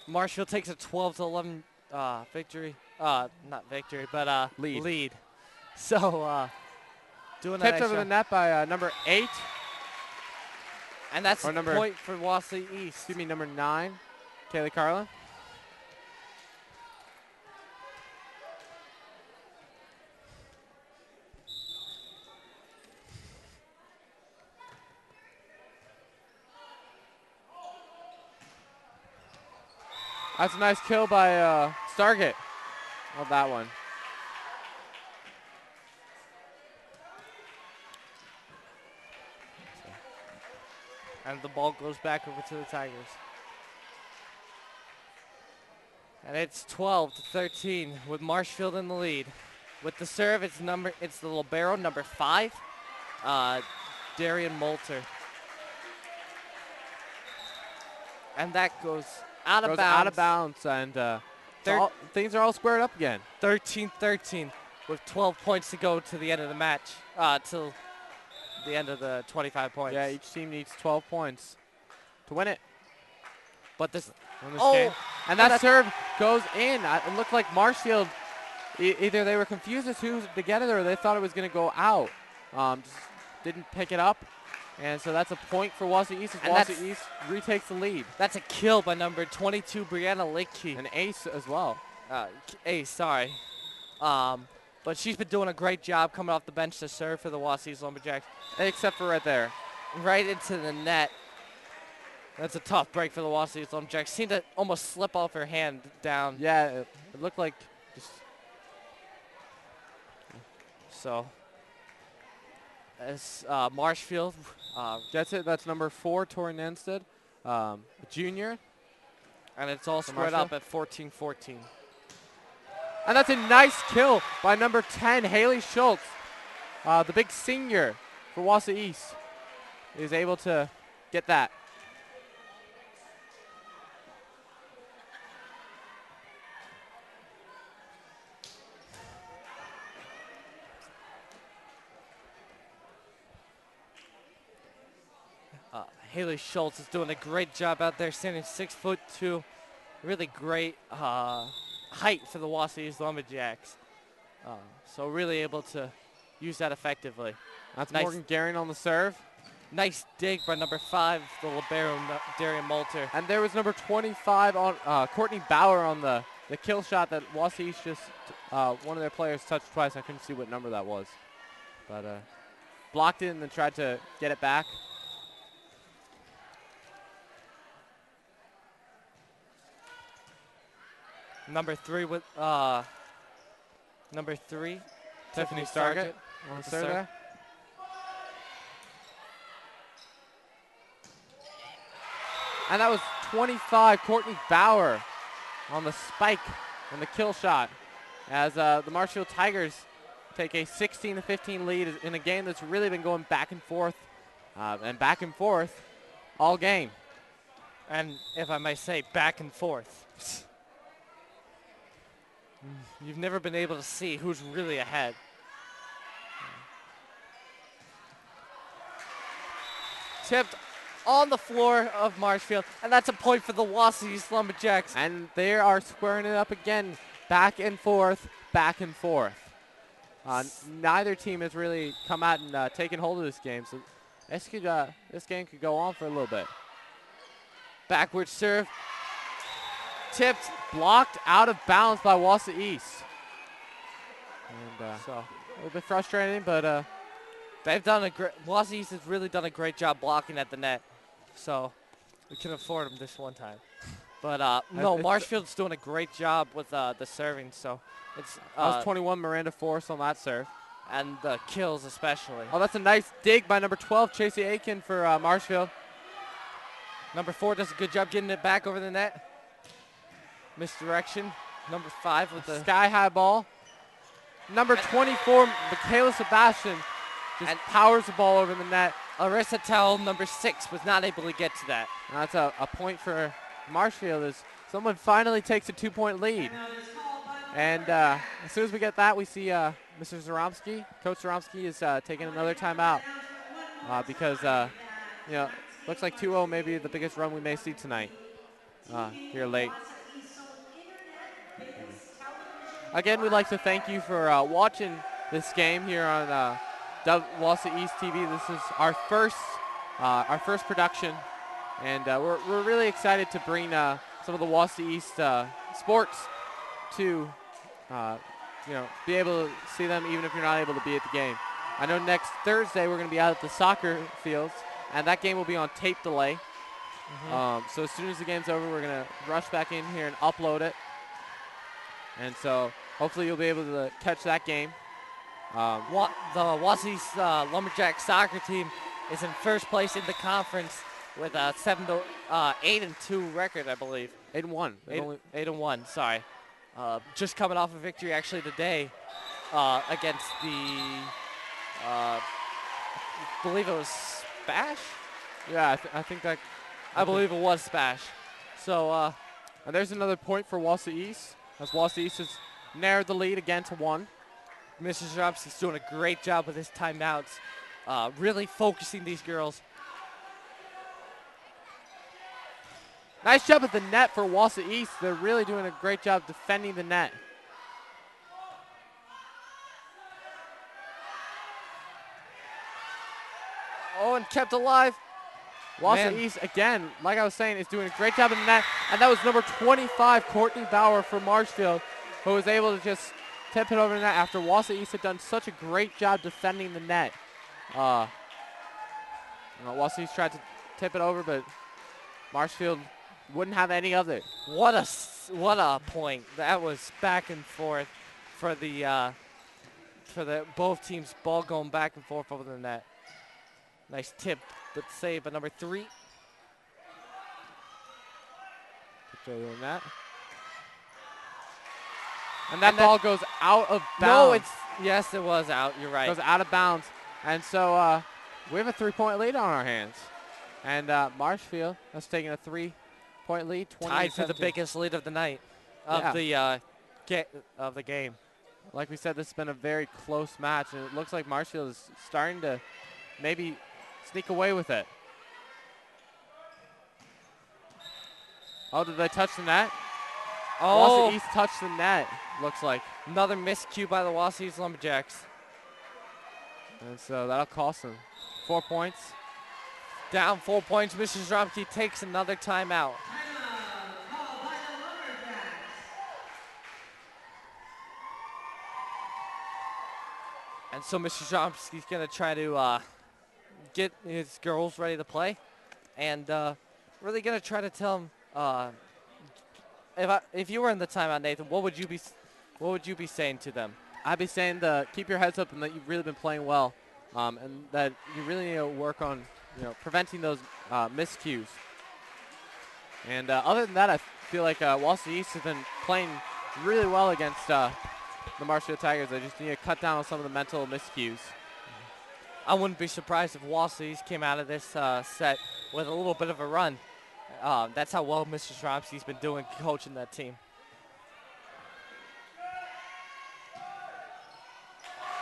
Marshfield takes a 12-11 victory. Not victory, but lead. So doing that tipped over the net by number 8. And that's a point for Wausau East. Excuse me, number 9, Kaylee Carlin. That's a nice kill by Stargate. Love that one. And the ball goes back over to the Tigers. And it's 12-13 with Marshfield in the lead. With the serve, it's the libero, number 5, Darian Moulter. And that goes out of bounds. And things are all squared up again. 13-13 with 12 points to go to the end of the match, till the end of the 25 points. Yeah, each team needs 12 points to win it. But this game. And that serve goes in. It looked like Marshfield, either they were confused as who's together or they thought it was going to go out. Just didn't pick it up. And so that's a point for Wausau East as Wausau East retakes the lead. That's a kill by number 22, Brianna Lickey. An ace as well. Ace, sorry. But she's been doing a great job coming off the bench to serve for the Wausau East Lumberjacks. Except for right there. Right into the net. That's a tough break for the Wausau East Lumberjacks. Seemed to almost slip off her hand down. Yeah, it looked like just... So, as Marshfield gets it, that's number 4, Tori Nenstead, junior. And it's all squared up at 14-14. And that's a nice kill by number 10, Haley Schultz. The big senior for Wausau East is able to get that. Haley Schultz is doing a great job out there, standing 6'2". Really great height for the Wausau East Lumberjacks. So really able to use that effectively. That's nice. Morgan Garing on the serve. Nice dig by number 5, the libero, Darian Moulter. And there was number 25 on Courtney Bauer on the kill shot that Wausau East just, one of their players touched twice. I couldn't see what number that was. But blocked it and then tried to get it back. Number 3 with Tiffany Stargate on the serve there. And that was 25, Courtney Bauer on the spike and the kill shot as the Marshfield Tigers take a 16-15 lead in a game that's really been going back and forth all game. And if I may say, back and forth. You've never been able to see who's really ahead. Tipped on the floor of Marshfield, and that's a point for the Wausau East Lumberjacks. And they are squaring it up again, back and forth, back and forth. Neither team has really come out and taken hold of this game, so this game could go on for a little bit. Backward serve. tipped, blocked, out of bounds by Wausau East. And So a little bit frustrating, but they've done a great. Wausau East has really done a great job blocking at the net. So we can afford them this one time. But no, Marshfield's doing a great job with the serving. So it's that was 21 Miranda Force on that serve. and the kills especially. Oh, that's a nice dig by number 12, Chasey Aiken for Marshfield. Number 4 does a good job getting it back over the net. Misdirection. Number 5 with the Sky-high ball. Number 24, Michaela Sebastian, just powers the ball over the net. Arissa Towell, number 6, was not able to get to that. And that's a point for Marshfield as someone finally takes a 2-point lead. And as soon as we get that, we see Mr. Zaromsky. Coach Zaromsky is taking another timeout because, looks like 2-0 may be the biggest run we may see tonight here late. Again, we'd like to thank you for watching this game here on Wausau East TV. This is our first production, and we're really excited to bring some of the Wausau East sports to be able to see them even if you're not able to be at the game. I know next Thursday we're going to be out at the soccer fields, and that game will be on tape delay. So as soon as the game's over, we're going to rush back in here and upload it. And so hopefully you'll be able to catch that game. The Wausau East Lumberjack soccer team is in first place in the conference with a 8-2 record, I believe. 8-1. 8-1. Sorry, just coming off a victory actually today against the, I believe it was Spash. Yeah, I think that. I believe it was Spash. So, and there's another point for Wausau East, as Wausau East has narrowed the lead again to 1. Mr. Jaromsky's doing a great job with his timeouts, really focusing these girls. Nice job at the net for Wausau East. They're really doing a great job defending the net. Oh, and kept alive. Wausau East, again, like I was saying, is doing a great job in the net. And that was number 25, Courtney Bauer for Marshfield, who was able to just tip it over the net after Wausau East had done such a great job defending the net. Wausau East tried to tip it over, but Marshfield wouldn't have any of it. What a point. That was back and forth for the both teams, ball going back and forth over the net. Nice tip, but save by number 3. And that ball goes out of bounds. Yes, it was out. You're right. Goes out of bounds. And so we have a 3-point lead on our hands. And Marshfield has taken a 3-point lead. Tied for the biggest lead of the night, of the game. Like we said, this has been a very close match, and it looks like Marshfield is starting to maybe sneak away with it. Oh, did they touch the net? Oh, Wausau East touched the net, looks like. Another miscue by the Wausau East Lumberjacks. And so that'll cost them 4 points. Down 4 points. Mr. Jaromsky takes another timeout. And so Mr. Jaromsky's going to try to get his girls ready to play, and really going to try to tell them, if you were in the timeout, Nathan, what would you be saying to them? I'd be saying to keep your heads up and that you've really been playing well, and that you really need to work on preventing those miscues. And other than that, I feel like Wausau East has been playing really well against the Marshfield Tigers. They just need to cut down on some of the mental miscues. I wouldn't be surprised if Wausau East came out of this set with a little bit of a run. That's how well Mr. Jaromsky's been doing coaching that team.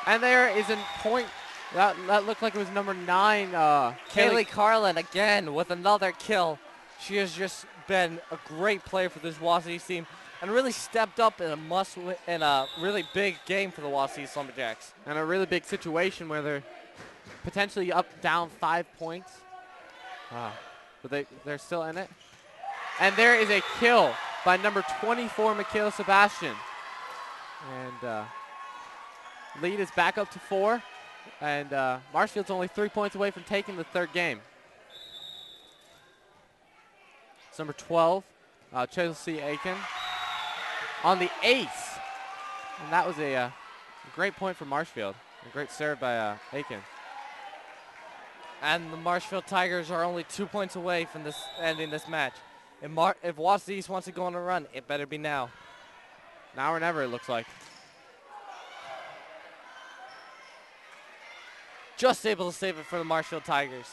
And there is a point. That looked like it was number 9. Kaylee Carlin again with another kill. She has just been a great player for this Wausau East team and really stepped up in a really big game for the Wausau East Lumberjacks. And a really big situation where they're potentially down 5 points. But they're still in it. And there is a kill by number 24, Michaela Sebastian. And lead is back up to 4. And Marshfield's only 3 points away from taking the third game. It's number 12, Chelsea Aiken, on the ace. And that was a great point for Marshfield. A great serve by Aiken. And the Marshfield Tigers are only 2 points away from this ending this match. If Wausau East wants to go on a run, it better be now. Now or never, it looks like. Just able to save it for the Marshfield Tigers.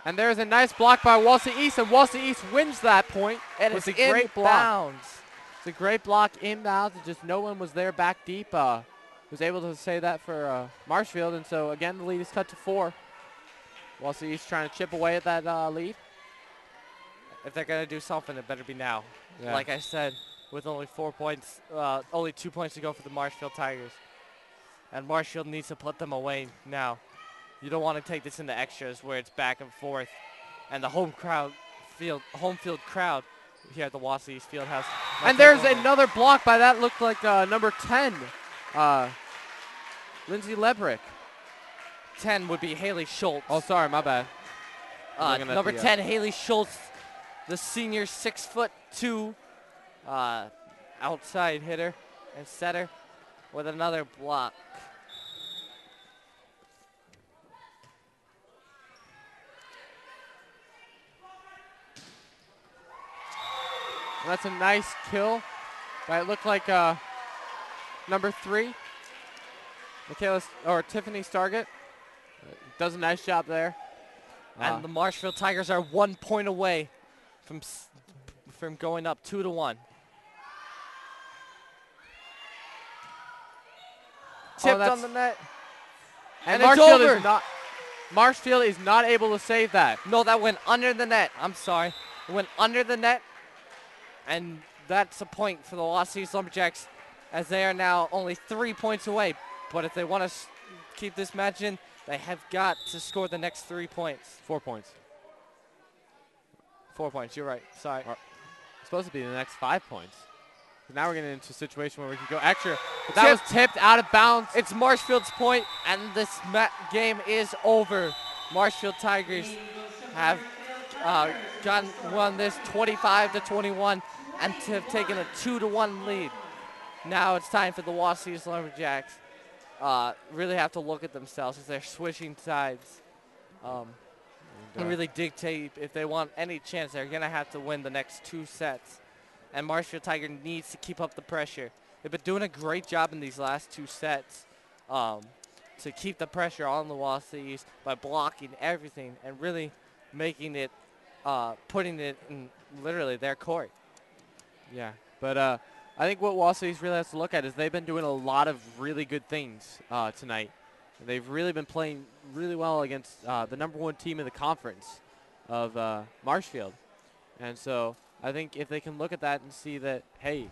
And there's a nice block by Wausau East, and Wausau East wins that point. And it's it's a great block. inbounds. It's a great block inbounds. Just no one was there back deep. Was able to say that for Marshfield, and so again the lead is cut to 4. Wausau East trying to chip away at that lead. If they're gonna do something, it better be now. Yeah. Like I said, with only 4 points, only 2 points to go for the Marshfield Tigers, and Marshfield needs to put them away now. You don't want to take this into extras where it's back and forth, and the home field crowd here at the Wausau East Fieldhouse. And there's another block by that looked like number 10, Lindsay Lebrick. 10 would be Haley Schultz. Oh, sorry, my bad. Number 10, Haley Schultz, the senior 6'2", outside hitter and setter with another block. And that's a nice kill. But it looked like number 3, Tiffany Stargett, does a nice job there. And the Marshfield Tigers are 1 point away from going up 2-1. Tipped on the net. And it's Marshfield over. is not. Marshfield is not able to save that. No, that went under the net. I'm sorry. It went under the net. And that's a point for the Wausau East Lumberjacks, as they are now only 3 points away. But if they want to keep this match in, they have got to score the next 3 points. 4 points. 4 points, you're right. Sorry. It's supposed to be the next 5 points. Now we're getting into a situation where we can go extra. But that was tipped out of bounds. It's Marshfield's point, and this game is over. Marshfield Tigers have won this 25-21 and have taken a 2-1 lead. Now it's time for the Wausau East Lumberjacks. Really have to look at themselves as they're switching sides. And really dictate if they want any chance. They're going to have to win the next 2 sets. And Marshfield Tiger needs to keep up the pressure. They've been doing a great job in these last 2 sets to keep the pressure on the Wausau East by blocking everything and really making it, putting it in literally their court. Yeah, but I think what Wausau East really has to look at is they've been doing a lot of really good things tonight. They've really been playing really well against the #1 team in the conference of Marshfield. And so I think if they can look at that and see that, hey,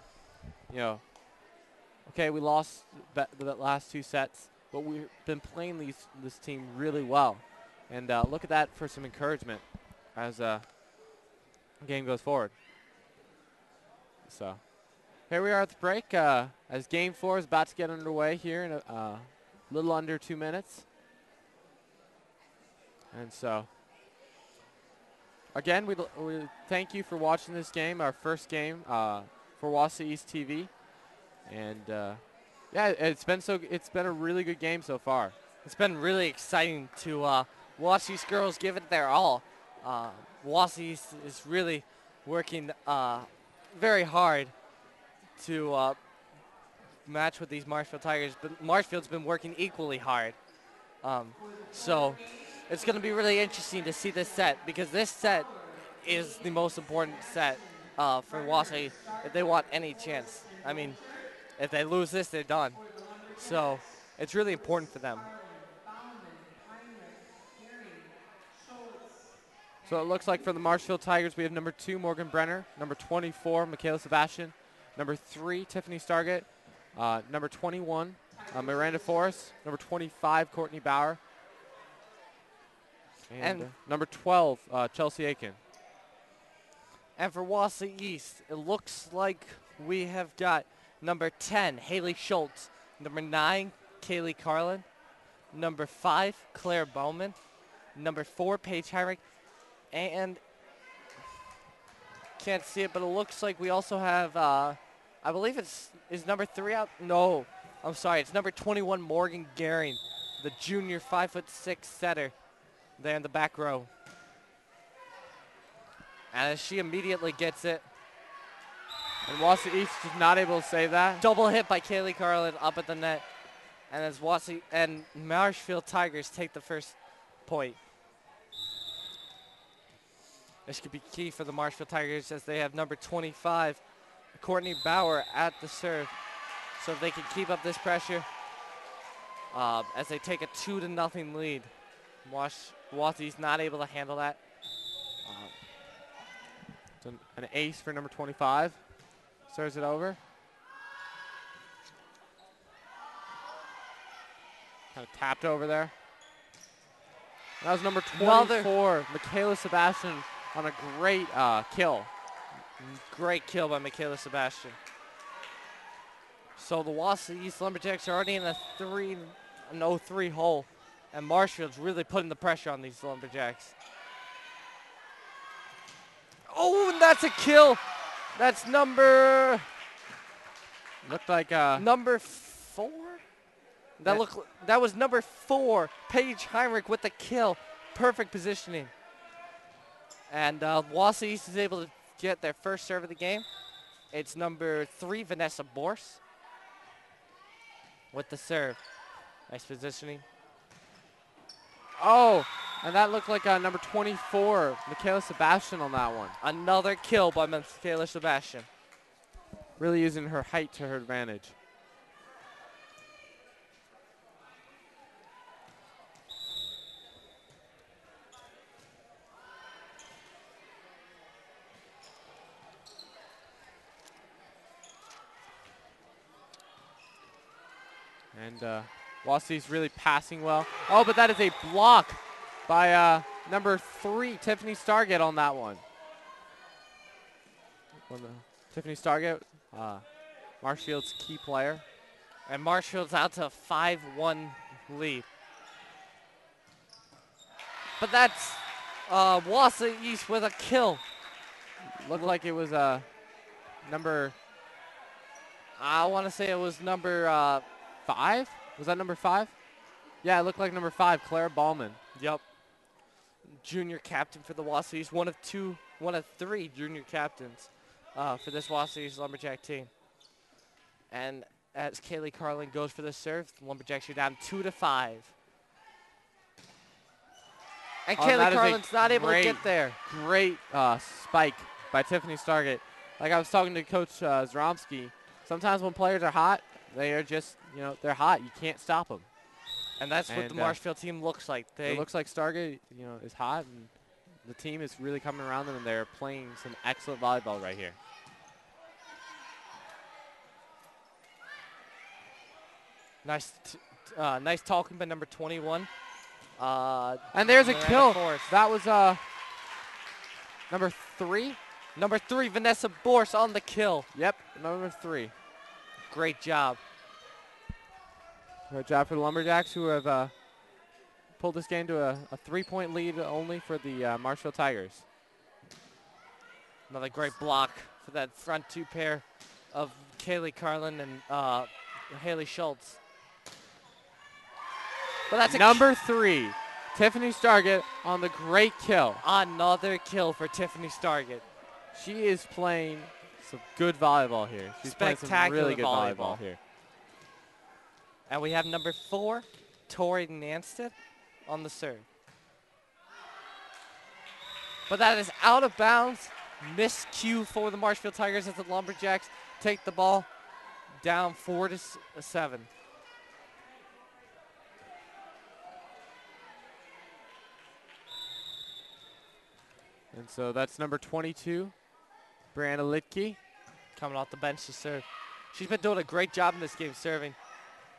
okay, we lost the last 2 sets, but we've been playing this team really well. And look at that for some encouragement as the game goes forward. So here we are at the break as Game 4 is about to get underway here in a little under 2 minutes. And so, again, we thank you for watching this game, our first game for Wausau East TV. And yeah, it's been a really good game so far. It's been really exciting to watch these girls give it their all. Wausau East is really working very hard to match with these Marshfield Tigers, but Marshfield's been working equally hard. So it's going to be really interesting to see this set, because this set is the most important set for Wausau East if they want any chance. I mean, if they lose this, they're done. So it's really important for them. So it looks like for the Marshfield Tigers, we have number 2, Morgan Brenner, number 24, Michaela Sebastian, number 3, Tiffany Stargett, number 21, Miranda Forrest, number 25, Courtney Bauer. And number 12, Chelsea Aiken. And for Wausau East, it looks like we have got number 10, Haley Schultz, number 9, Kaylee Carlin, number 5, Claire Bowman, number 4, Paige Heinrich, and can't see it, but it looks like we also have, I believe is number 3 out? No, I'm sorry, it's number 21, Morgan Gehring, the junior 5'6" setter there in the back row. And as she immediately gets it. And Wausau East is not able to save that. Double hit by Kaylee Carlin up at the net. And as Wausau and Marshfield Tigers take the first point. This could be key for the Marshfield Tigers as they have number 25, Courtney Bauer, at the serve. So if they can keep up this pressure as they take a 2-0 lead. Wausau East not able to handle that. An ace for number 25. Serves it over. Kind of tapped over there. That was number 24, Michaela Sebastian, on a great kill. Great kill by Michaela Sebastian. So the Wausau East Lumberjacks are already in an 0-3 hole. And Marshfield's really putting the pressure on these Lumberjacks. Oh, and that's a kill. That's number... Looked like... number 4? That was number 4, Paige Heinrich with the kill. Perfect positioning. And Wausau East is able to get their first serve of the game. It's number 3, Vanessa Borse with the serve. Nice positioning. Oh, and that looked like number 24, Michaela Sebastian on that one. Another kill by Michaela Sebastian. Really using her height to her advantage. And Wausau's really passing well. Oh, but that is a block by number 3, Tiffany Stargate on that one. Tiffany Stargate, Marshfield's key player. And Marshfield's out to a 5-1 lead. But that's Wausau East with a kill. Looked like it was number... I want to say it was number 5? Was that number 5? Yeah, it looked like number 5, Claire Ballman. Yep. Junior captain for the Wausau East, one of 3 junior captains for this Wausau East Lumberjack team. And as Kaylee Carlin goes for the serve, the Lumberjacks are down 2-5. And Kaylee Carlin's not able to get there. Great spike by Tiffany Stargate. Like I was talking to Coach Zromsky, sometimes when players are hot, they are just, they're hot. You can't stop them. And that's what the Marshfield team looks like. It looks like Stargate, is hot, and the team is really coming around them, and they're playing some excellent volleyball right here. Nice talking by number 21. And there's a kill. That was number 3. Number 3, Vanessa Borse on the kill. Yep, number 3. Great job. Great job for the Lumberjacks, who have pulled this game to a 3-point lead only for the Marshfield Tigers. Another great block for that front 2 pair of Kaylee Carlin and Haley Schultz. But that's number 3, Tiffany Stargate on the great kill. Another kill for Tiffany Stargate. She is playing some good volleyball here. She's playing some really good volleyball here. And we have number 4, Tori Nanstead on the serve. But that is out of bounds. Miscue for the Marshfield Tigers as the Lumberjacks take the ball down 4-7. And so that's number 22, Brianna Litke, coming off the bench to serve. She's been doing a great job in this game serving.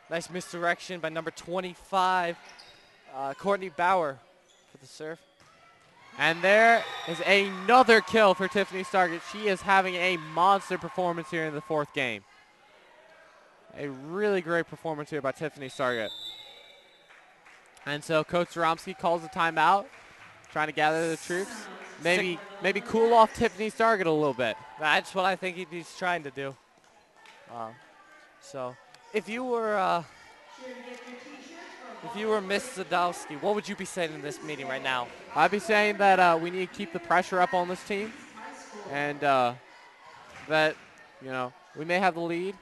Nice misdirection by number 25, Courtney Bauer the serve. And there is another kill for Tiffany Stargett. She is having a monster performance here in the fourth game. A really great performance here by Tiffany Stargett. And so Coach Zaromsky calls a timeout, trying to gather the troops. Maybe cool off Tiffany Stargett a little bit. That's what I think he's trying to do. So if you were Miss Zadowski, what would you be saying in this meeting right now? I'd be saying that we need to keep the pressure up on this team, and that, you know, we may have the lead,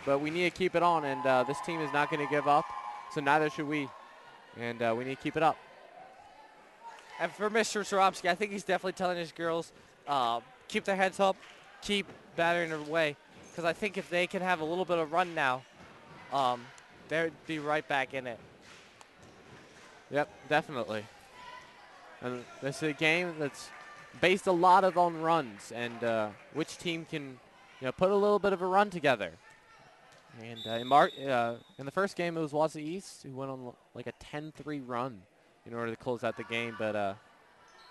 but we need to keep it on, and this team is not going to give up, so neither should we, and we need to keep it up. And for Mr. Zaromsky, I think he's definitely telling his girls, keep their heads up, keep battering away, because I think if they can have a little bit of run now, they'd be right back in it. Yep, definitely. And this is a game that's based a lot on runs, and which team can, you know, put a little bit of a run together. And in the first game, it was Wausau East who went on like a 10-3 run in order to close out the game. But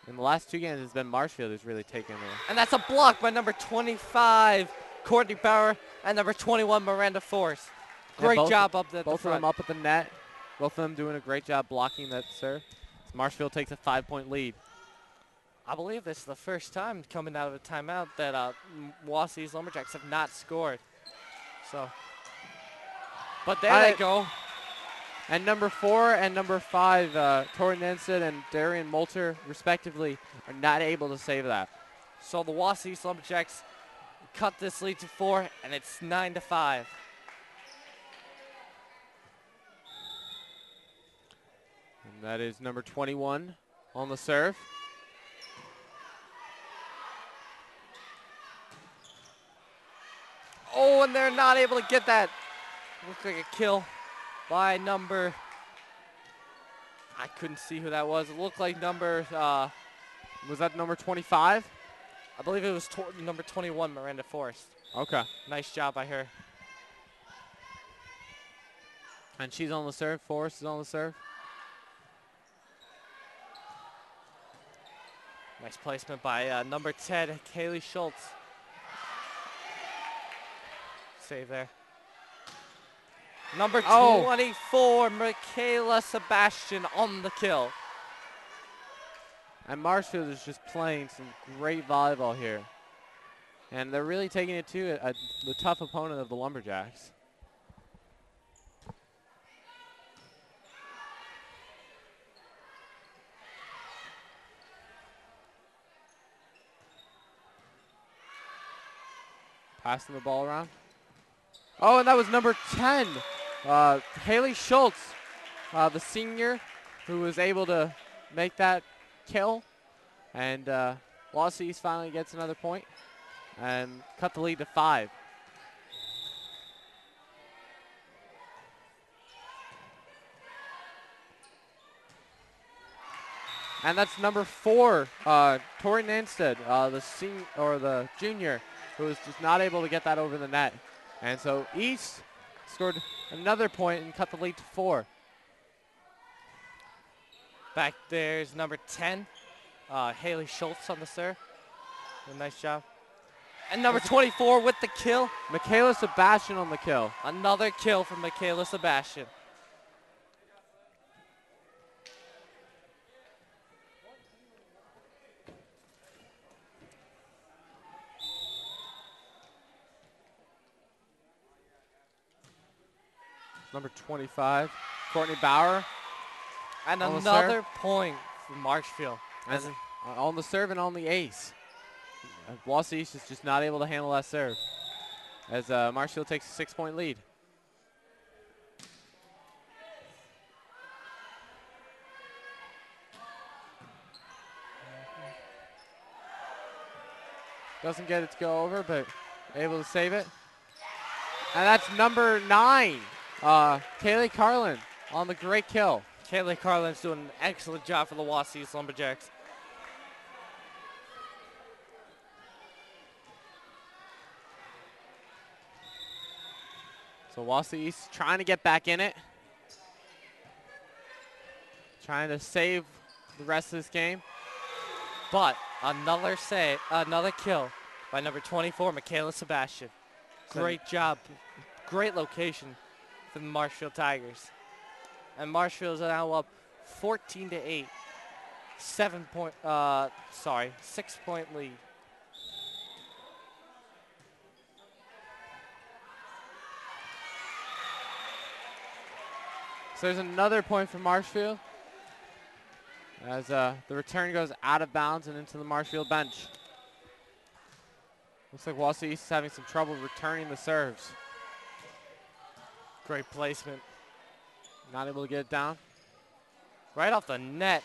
in the last two games, it's been Marshfield who's really taken it. And that's a block by number 25, Courtney Bauer, and number 21, Miranda Force. Great job up there. Both of them up at the net. Both of them doing a great job blocking that serve. Marshfield takes a 5-point lead. I believe this is the first time coming out of a timeout that Wausau's Lumberjacks have not scored. So, but there they go. And number 4 and number 5, Tori Nenson and Darian Moulter, respectively, are not able to save that. So the Wausau's Lumberjacks cut this lead to 4, and it's 9-5. And that is number 21 on the serve. Oh, and they're not able to get that. Looks like a kill by number, I couldn't see who that was. It looked like number, was that number 25? I believe it was number 21, Miranda Forrest. Okay. Nice job by her. And she's on the serve. Forrest is on the serve. Nice placement by number 10, Kaylee Schultz. Save there. Number 24, Michaela Sebastian on the kill. And Marshfield is just playing some great volleyball here. And they're really taking it to the tough opponent of the Lumberjacks. Passing the ball around. Oh, and that was number 10, Haley Schultz, the senior, who was able to make that kill. And Wausau East finally gets another point and cut the lead to 5. And that's number 4, Tori Nanstead, the junior, who was just not able to get that over the net. And so East scored another point and cut the lead to 4. Back there's number 10, Haley Schultz on the serve. A nice job. And number 24 with the kill. Michaela Sebastian on the kill. Another kill from Michaela Sebastian. Number 25, Courtney Bauer. And another point for Marshfield. On the serve and on the ace. Wausau East is just not able to handle that serve as Marshfield takes a 6-point lead. Doesn't get it to go over, but able to save it. And that's number 9, Kaylee Carlin on the great kill. Kaylee Carlin's doing an excellent job for the Wausau East Lumberjacks. So Wausau East trying to get back in it. Trying to save the rest of this game. But another kill by number 24, Michaela Sebastian. Great job. Great location for the Marshfield Tigers. And Marshfield is now up 14-8. 6-point lead. So there's another point for Marshfield as the return goes out of bounds and into the Marshfield bench. Looks like Wausau East is having some trouble returning the serves. Great placement. Not able to get it down. Right off the net.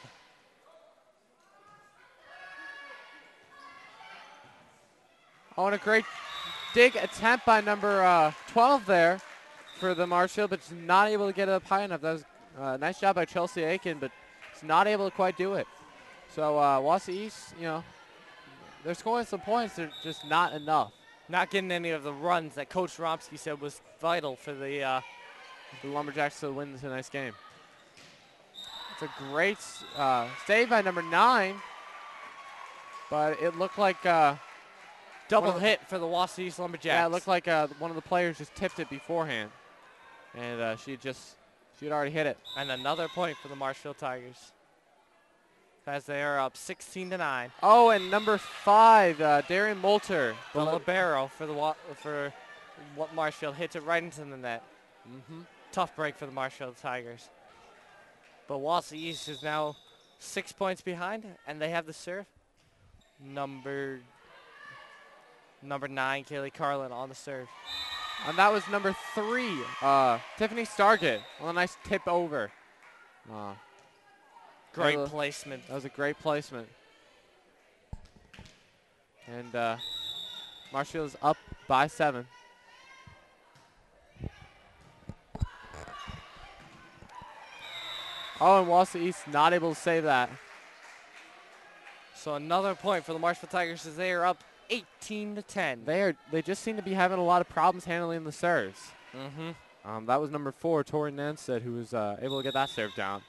Oh, and a great dig attempt by number 12 there for the Marshfield, but just not able to get it up high enough. That was a nice job by Chelsea Aiken, but it's not able to quite do it. So Wausau East, they're scoring some points. They're just not enough. Not getting any of the runs that Coach Romsky said was vital for the Lumberjacks to win tonight's game. It's a great save by number 9, but it looked like double hit for the Wausau East Lumberjacks. Yeah, it looked like one of the players just tipped it beforehand, and she had already hit it. And another point for the Marshfield Tigers, as they are up 16-9. Oh, and number 5, Darian Moulter, The libero for what Marshfield hits it right into the net. Tough break for the Marshfield Tigers. But Wausau East is now 6 points behind, and they have the serve. Number 9, Kaylee Carlin on the serve. And that was number 3, Tiffany Stargate, on a nice tip over. Great placement. That was a great placement. And Marshfield is up by 7. Oh, and Wausau East not able to save that. So another point for the Marshfield Tigers as they are up 18-10. They just seem to be having a lot of problems handling the serves. That was number 4, Tori Nanstead, who was able to get that serve down.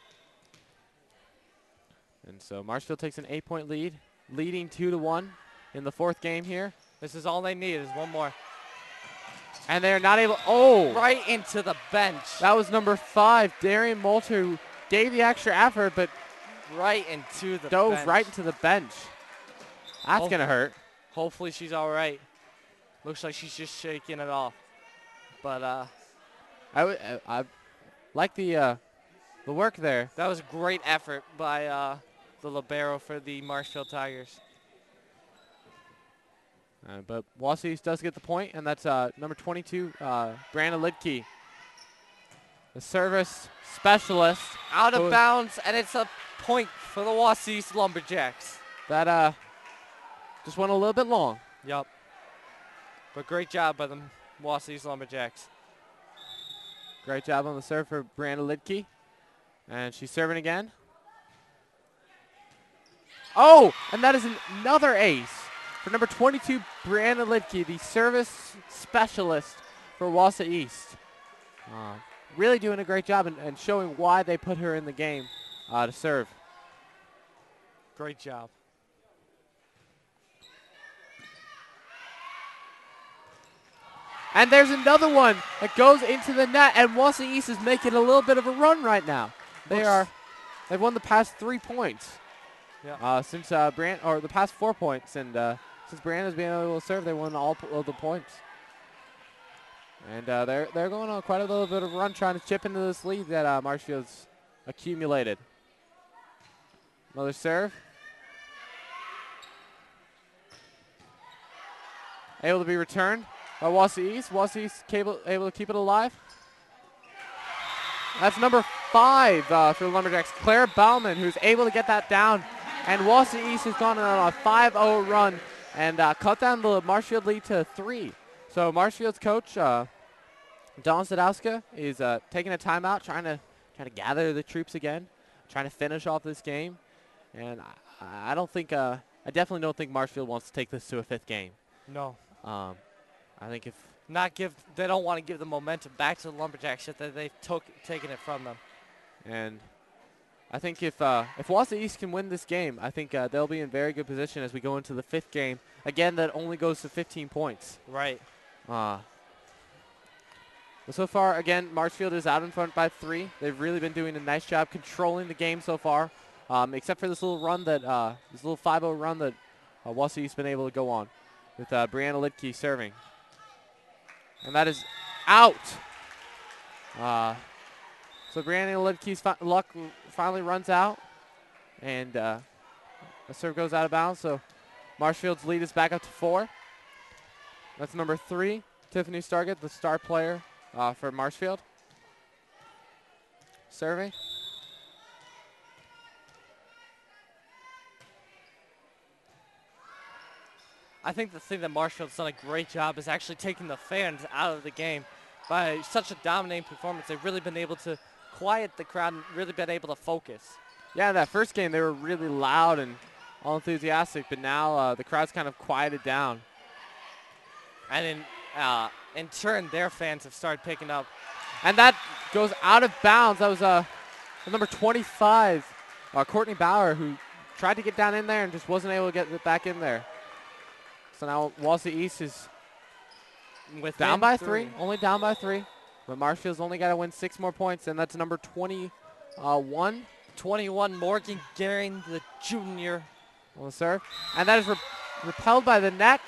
And so Marshfield takes an 8-point lead, leading 2-1 in the 4th game here. This is all they need is one more. And they're not able. Oh! Right into the bench. That was number 5, Darian Moulter, who gave the extra effort, but right into the dove bench. right into the bench. That's going to hurt. Hopefully she's all right. Looks like she's just shaking it off. But I like the work there. That was a great effort by the libero for the Marshfield Tigers. But Wausau East does get the point, and that's number 22, Brianna Lidke, the service specialist. Out of bounds, and it's a point for the Wausau East Lumberjacks. That just went a little bit long. Yup. But great job by the Wausau East Lumberjacks. Great job on the serve for Brianna Lidke. And she's serving again. Oh, and that is another ace for number 22, Brianna Lidke, the service specialist for Wausau East. Really doing a great job and showing why they put her in the game to serve. Great job. And there's another one that goes into the net, and Wausau East is making a little bit of a run right now. They've won the past 3 points. Yeah. Since the past 4 points, and since Brianna's been able to serve, they won all of the points. And they're going on quite a little bit of a run, trying to chip into this lead that Marshfield's accumulated. Another serve. Able to be returned by Wausau East. Wausau East able to keep it alive. That's number 5 for the Lumberjacks, Claire Bauman, who's able to get that down. And Wausau East has gone on a 5-0 run and cut down the Marshfield lead to 3. So Marshfield's coach, Dawn Sadowska, is taking a timeout, trying to gather the troops again, trying to finish off this game. And I definitely don't think Marshfield wants to take this to a 5th game. No. I think if they don't want to give the momentum back to the Lumberjacks that they've taken it from them. And I think if Wausau East can win this game, I think they'll be in very good position as we go into the 5th game. Again, that only goes to 15 points. Right. But so far, again, Marshfield is out in front by 3. They've really been doing a nice job controlling the game so far, except for this little run that this little 5-0 run that Wausau East's been able to go on with Brianna Lidke serving, and that is out. So Brianna Lidke's luck finally runs out, and the serve goes out of bounds. So Marshfield's lead is back up to 4. That's number 3, Tiffany Stargett, the star player for Marshfield. Serving. I think the thing that Marshfield's done a great job is actually taking the fans out of the game by such a dominating performance. They've really been able to quiet the crowd and really been able to focus. Yeah, that first game they were really loud and all enthusiastic, but now the crowd's kind of quieted down. And in turn, their fans have started picking up. And that goes out of bounds. That was number 25, Courtney Bauer, who tried to get down in there and just wasn't able to get it back in there. So now Wausau East is down by 3, only down by 3. But Marshfield's only got to win 6 more points, and that's number 21. 21, Morgan Gehring, the junior. On the serve. And that is repelled by the net.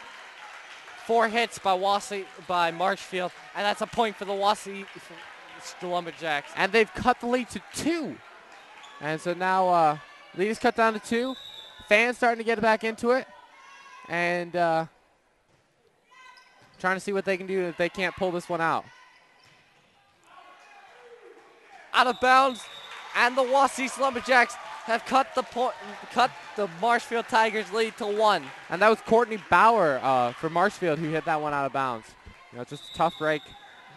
4 hits by Marshfield, and that's a point for the Wausau Lumberjacks. And they've cut the lead to 2. And so now lead is cut down to 2. Fans starting to get back into it. And trying to see what they can do if they can't pull this one out. Out of bounds, and the Wausau Lumberjacks have cut the Marshfield Tigers lead to 1. And that was Courtney Bauer for Marshfield who hit that one out of bounds. You know, just a tough break.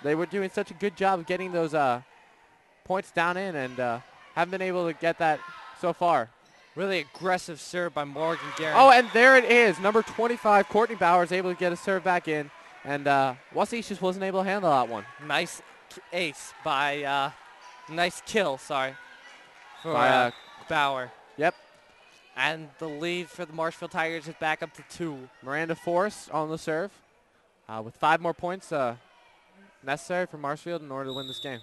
They were doing such a good job of getting those points down in, and haven't been able to get that so far. Really aggressive serve by Morgan Gehring. Oh, and there it is. Number 25, Courtney Bauer is able to get a serve back in, and Wausau East just wasn't able to handle that one. Nice ace by, nice kill, sorry, for Bauer. Yep. And the lead for the Marshfield Tigers is back up to 2. Miranda Forrest on the serve with 5 more points necessary for Marshfield in order to win this game.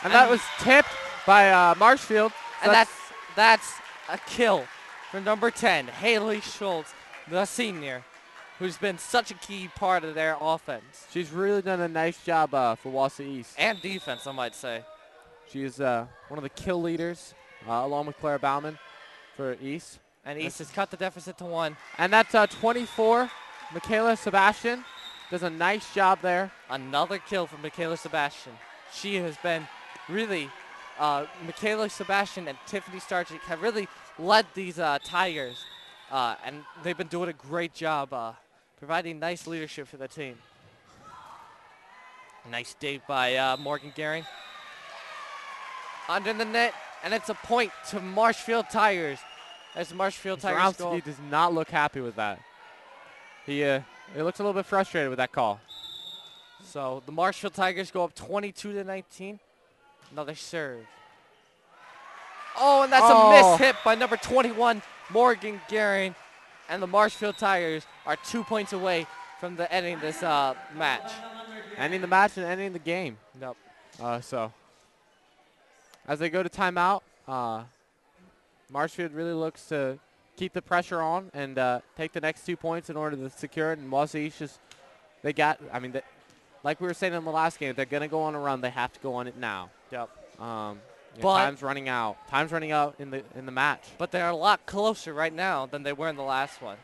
And that was tipped by Marshfield. So and that's a kill for number 10, Haley Schultz, the senior, who's been such a key part of their offense. She's really done a nice job for Wausau East. And defense, I might say. She is one of the kill leaders, along with Claire Bauman for East. And East has cut the deficit to 1. And that's 24, Michaela Sebastian. Does a nice job there. Another kill from Michaela Sebastian. She has been really, Michaela Sebastian and Tiffany Starchick have really led these Tigers. And they've been doing a great job providing nice leadership for the team. Nice dig by Morgan Gehring. Under the net, and it's a point to Marshfield Tigers. As the Marshfield Tigers go. He does not look happy with that. He looks a little bit frustrated with that call. So the Marshfield Tigers go up 22-19. Another serve. Oh, and that's a miss hit by number 21, Morgan Gehring. And the Marshfield Tigers are 2 points away from ending this match. Ending the match and ending the game. Nope. So as they go to timeout, Marshfield really looks to keep the pressure on and take the next 2 points in order to secure it. And Wausau East just, like we were saying in the last game, if they're going to go on a run, they have to go on it now. Yep. Time's running out. Time's running out in the match. But they're a lot closer right now than they were in the last one.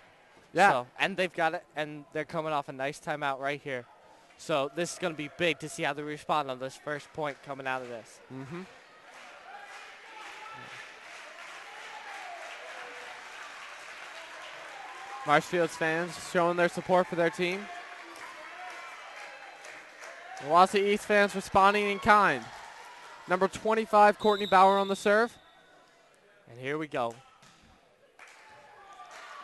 Yeah. So, and they've got it, and they're coming off a nice timeout right here. So this is going to be big to see how they respond on this first point coming out of this. Mm-hmm. Marshfield's fans showing their support for their team. Wausau East fans responding in kind. Number 25, Courtney Bauer on the serve. And here we go.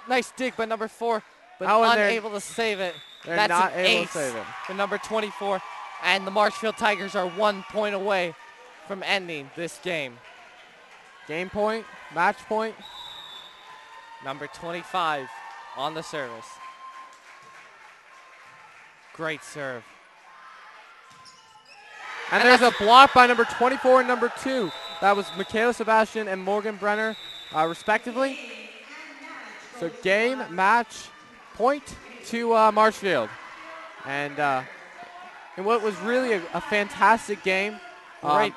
Nice dig by number 4, but and unable to save it. They're That's not an able ace to save him. for number 24. And the Marshfield Tigers are 1 point away from ending this game. Game point, match point. Number 25 on the service. Great serve. And there's a block by number 24 and number 2. That was Michaela Sebastian and Morgan Brenner, respectively. So game, match, point to Marshfield. And in what was really a fantastic game Great.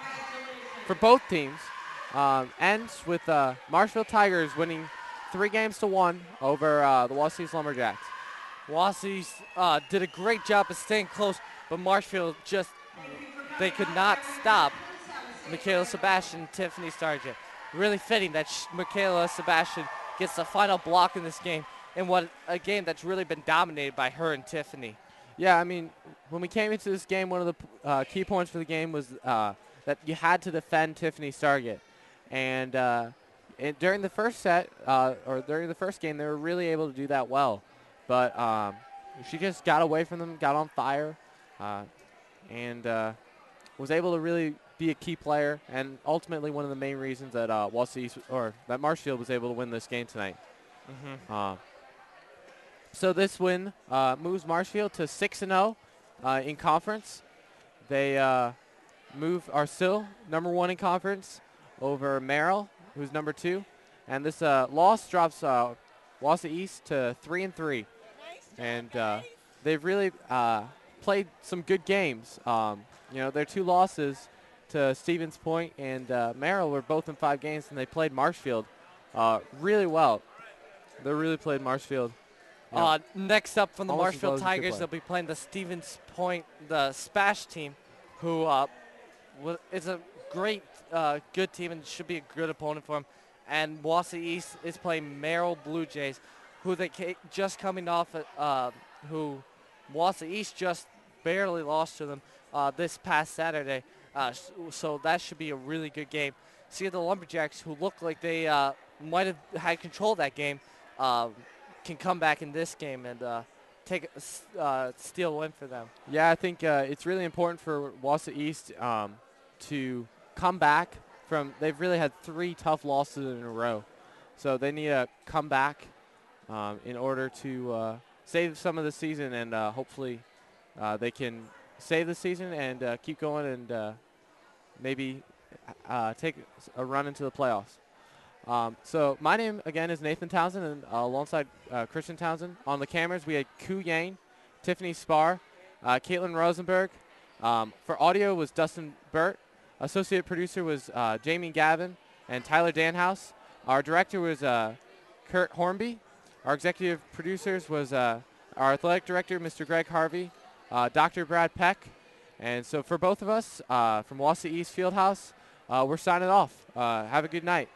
for both teams, ends with Marshfield Tigers winning 3-1 over the Wausau Lumberjacks. Wausau did a great job of staying close, but Marshfield they could not stop Michaela Sebastian and Tiffany Sargent. Really fitting that Michaela Sebastian gets the final block in this game, in a game that's really been dominated by her and Tiffany. Yeah, I mean, when we came into this game, one of the key points for the game was that you had to defend Tiffany Sargent. And during the first set, or during the first game, they were really able to do that well. But she just got away from them, got on fire, and was able to really be a key player, and ultimately one of the main reasons that that Marshfield was able to win this game tonight. So this win moves Marshfield to 6-0 in conference. They are still number 1 in conference over Merrill, who's number 2, and this loss drops Wausau East to 3-3, and they've really played some good games. Their 2 losses to Stevens Point and Merrill were both in 5 games, and they played Marshfield really well. They really played Marshfield. Next up from the Almost as well Marshfield as you could Tigers, play. they'll be playing the Stevens Point, the Spash team, who is a great, good team and should be a good opponent for them. And Wausau East is playing Merrill Blue Jays, who just coming off, who Wausau East just barely lost to them this past Saturday. So that should be a really good game. See the Lumberjacks, who look like they might have had control of that game, can come back in this game and steal a win for them. Yeah, I think it's really important for Wausau East to come back from. They've really had 3 tough losses in a row, so they need to come back in order to save some of the season, and hopefully they can save the season and keep going and maybe take a run into the playoffs. So my name, again, is Nathan Townsend, and alongside Christian Townsend. On the cameras, we had Ku Yang, Tiffany Spar, Caitlin Rosenberg. For audio was Dustin Burt. Associate producer was Jamie Gavin and Tyler Danhouse. Our director was Kurt Hornby. Our executive producers was our athletic director, Mr. Greg Harvey, Dr. Brad Peck. And so for both of us from Wausau East Fieldhouse, we're signing off. Have a good night.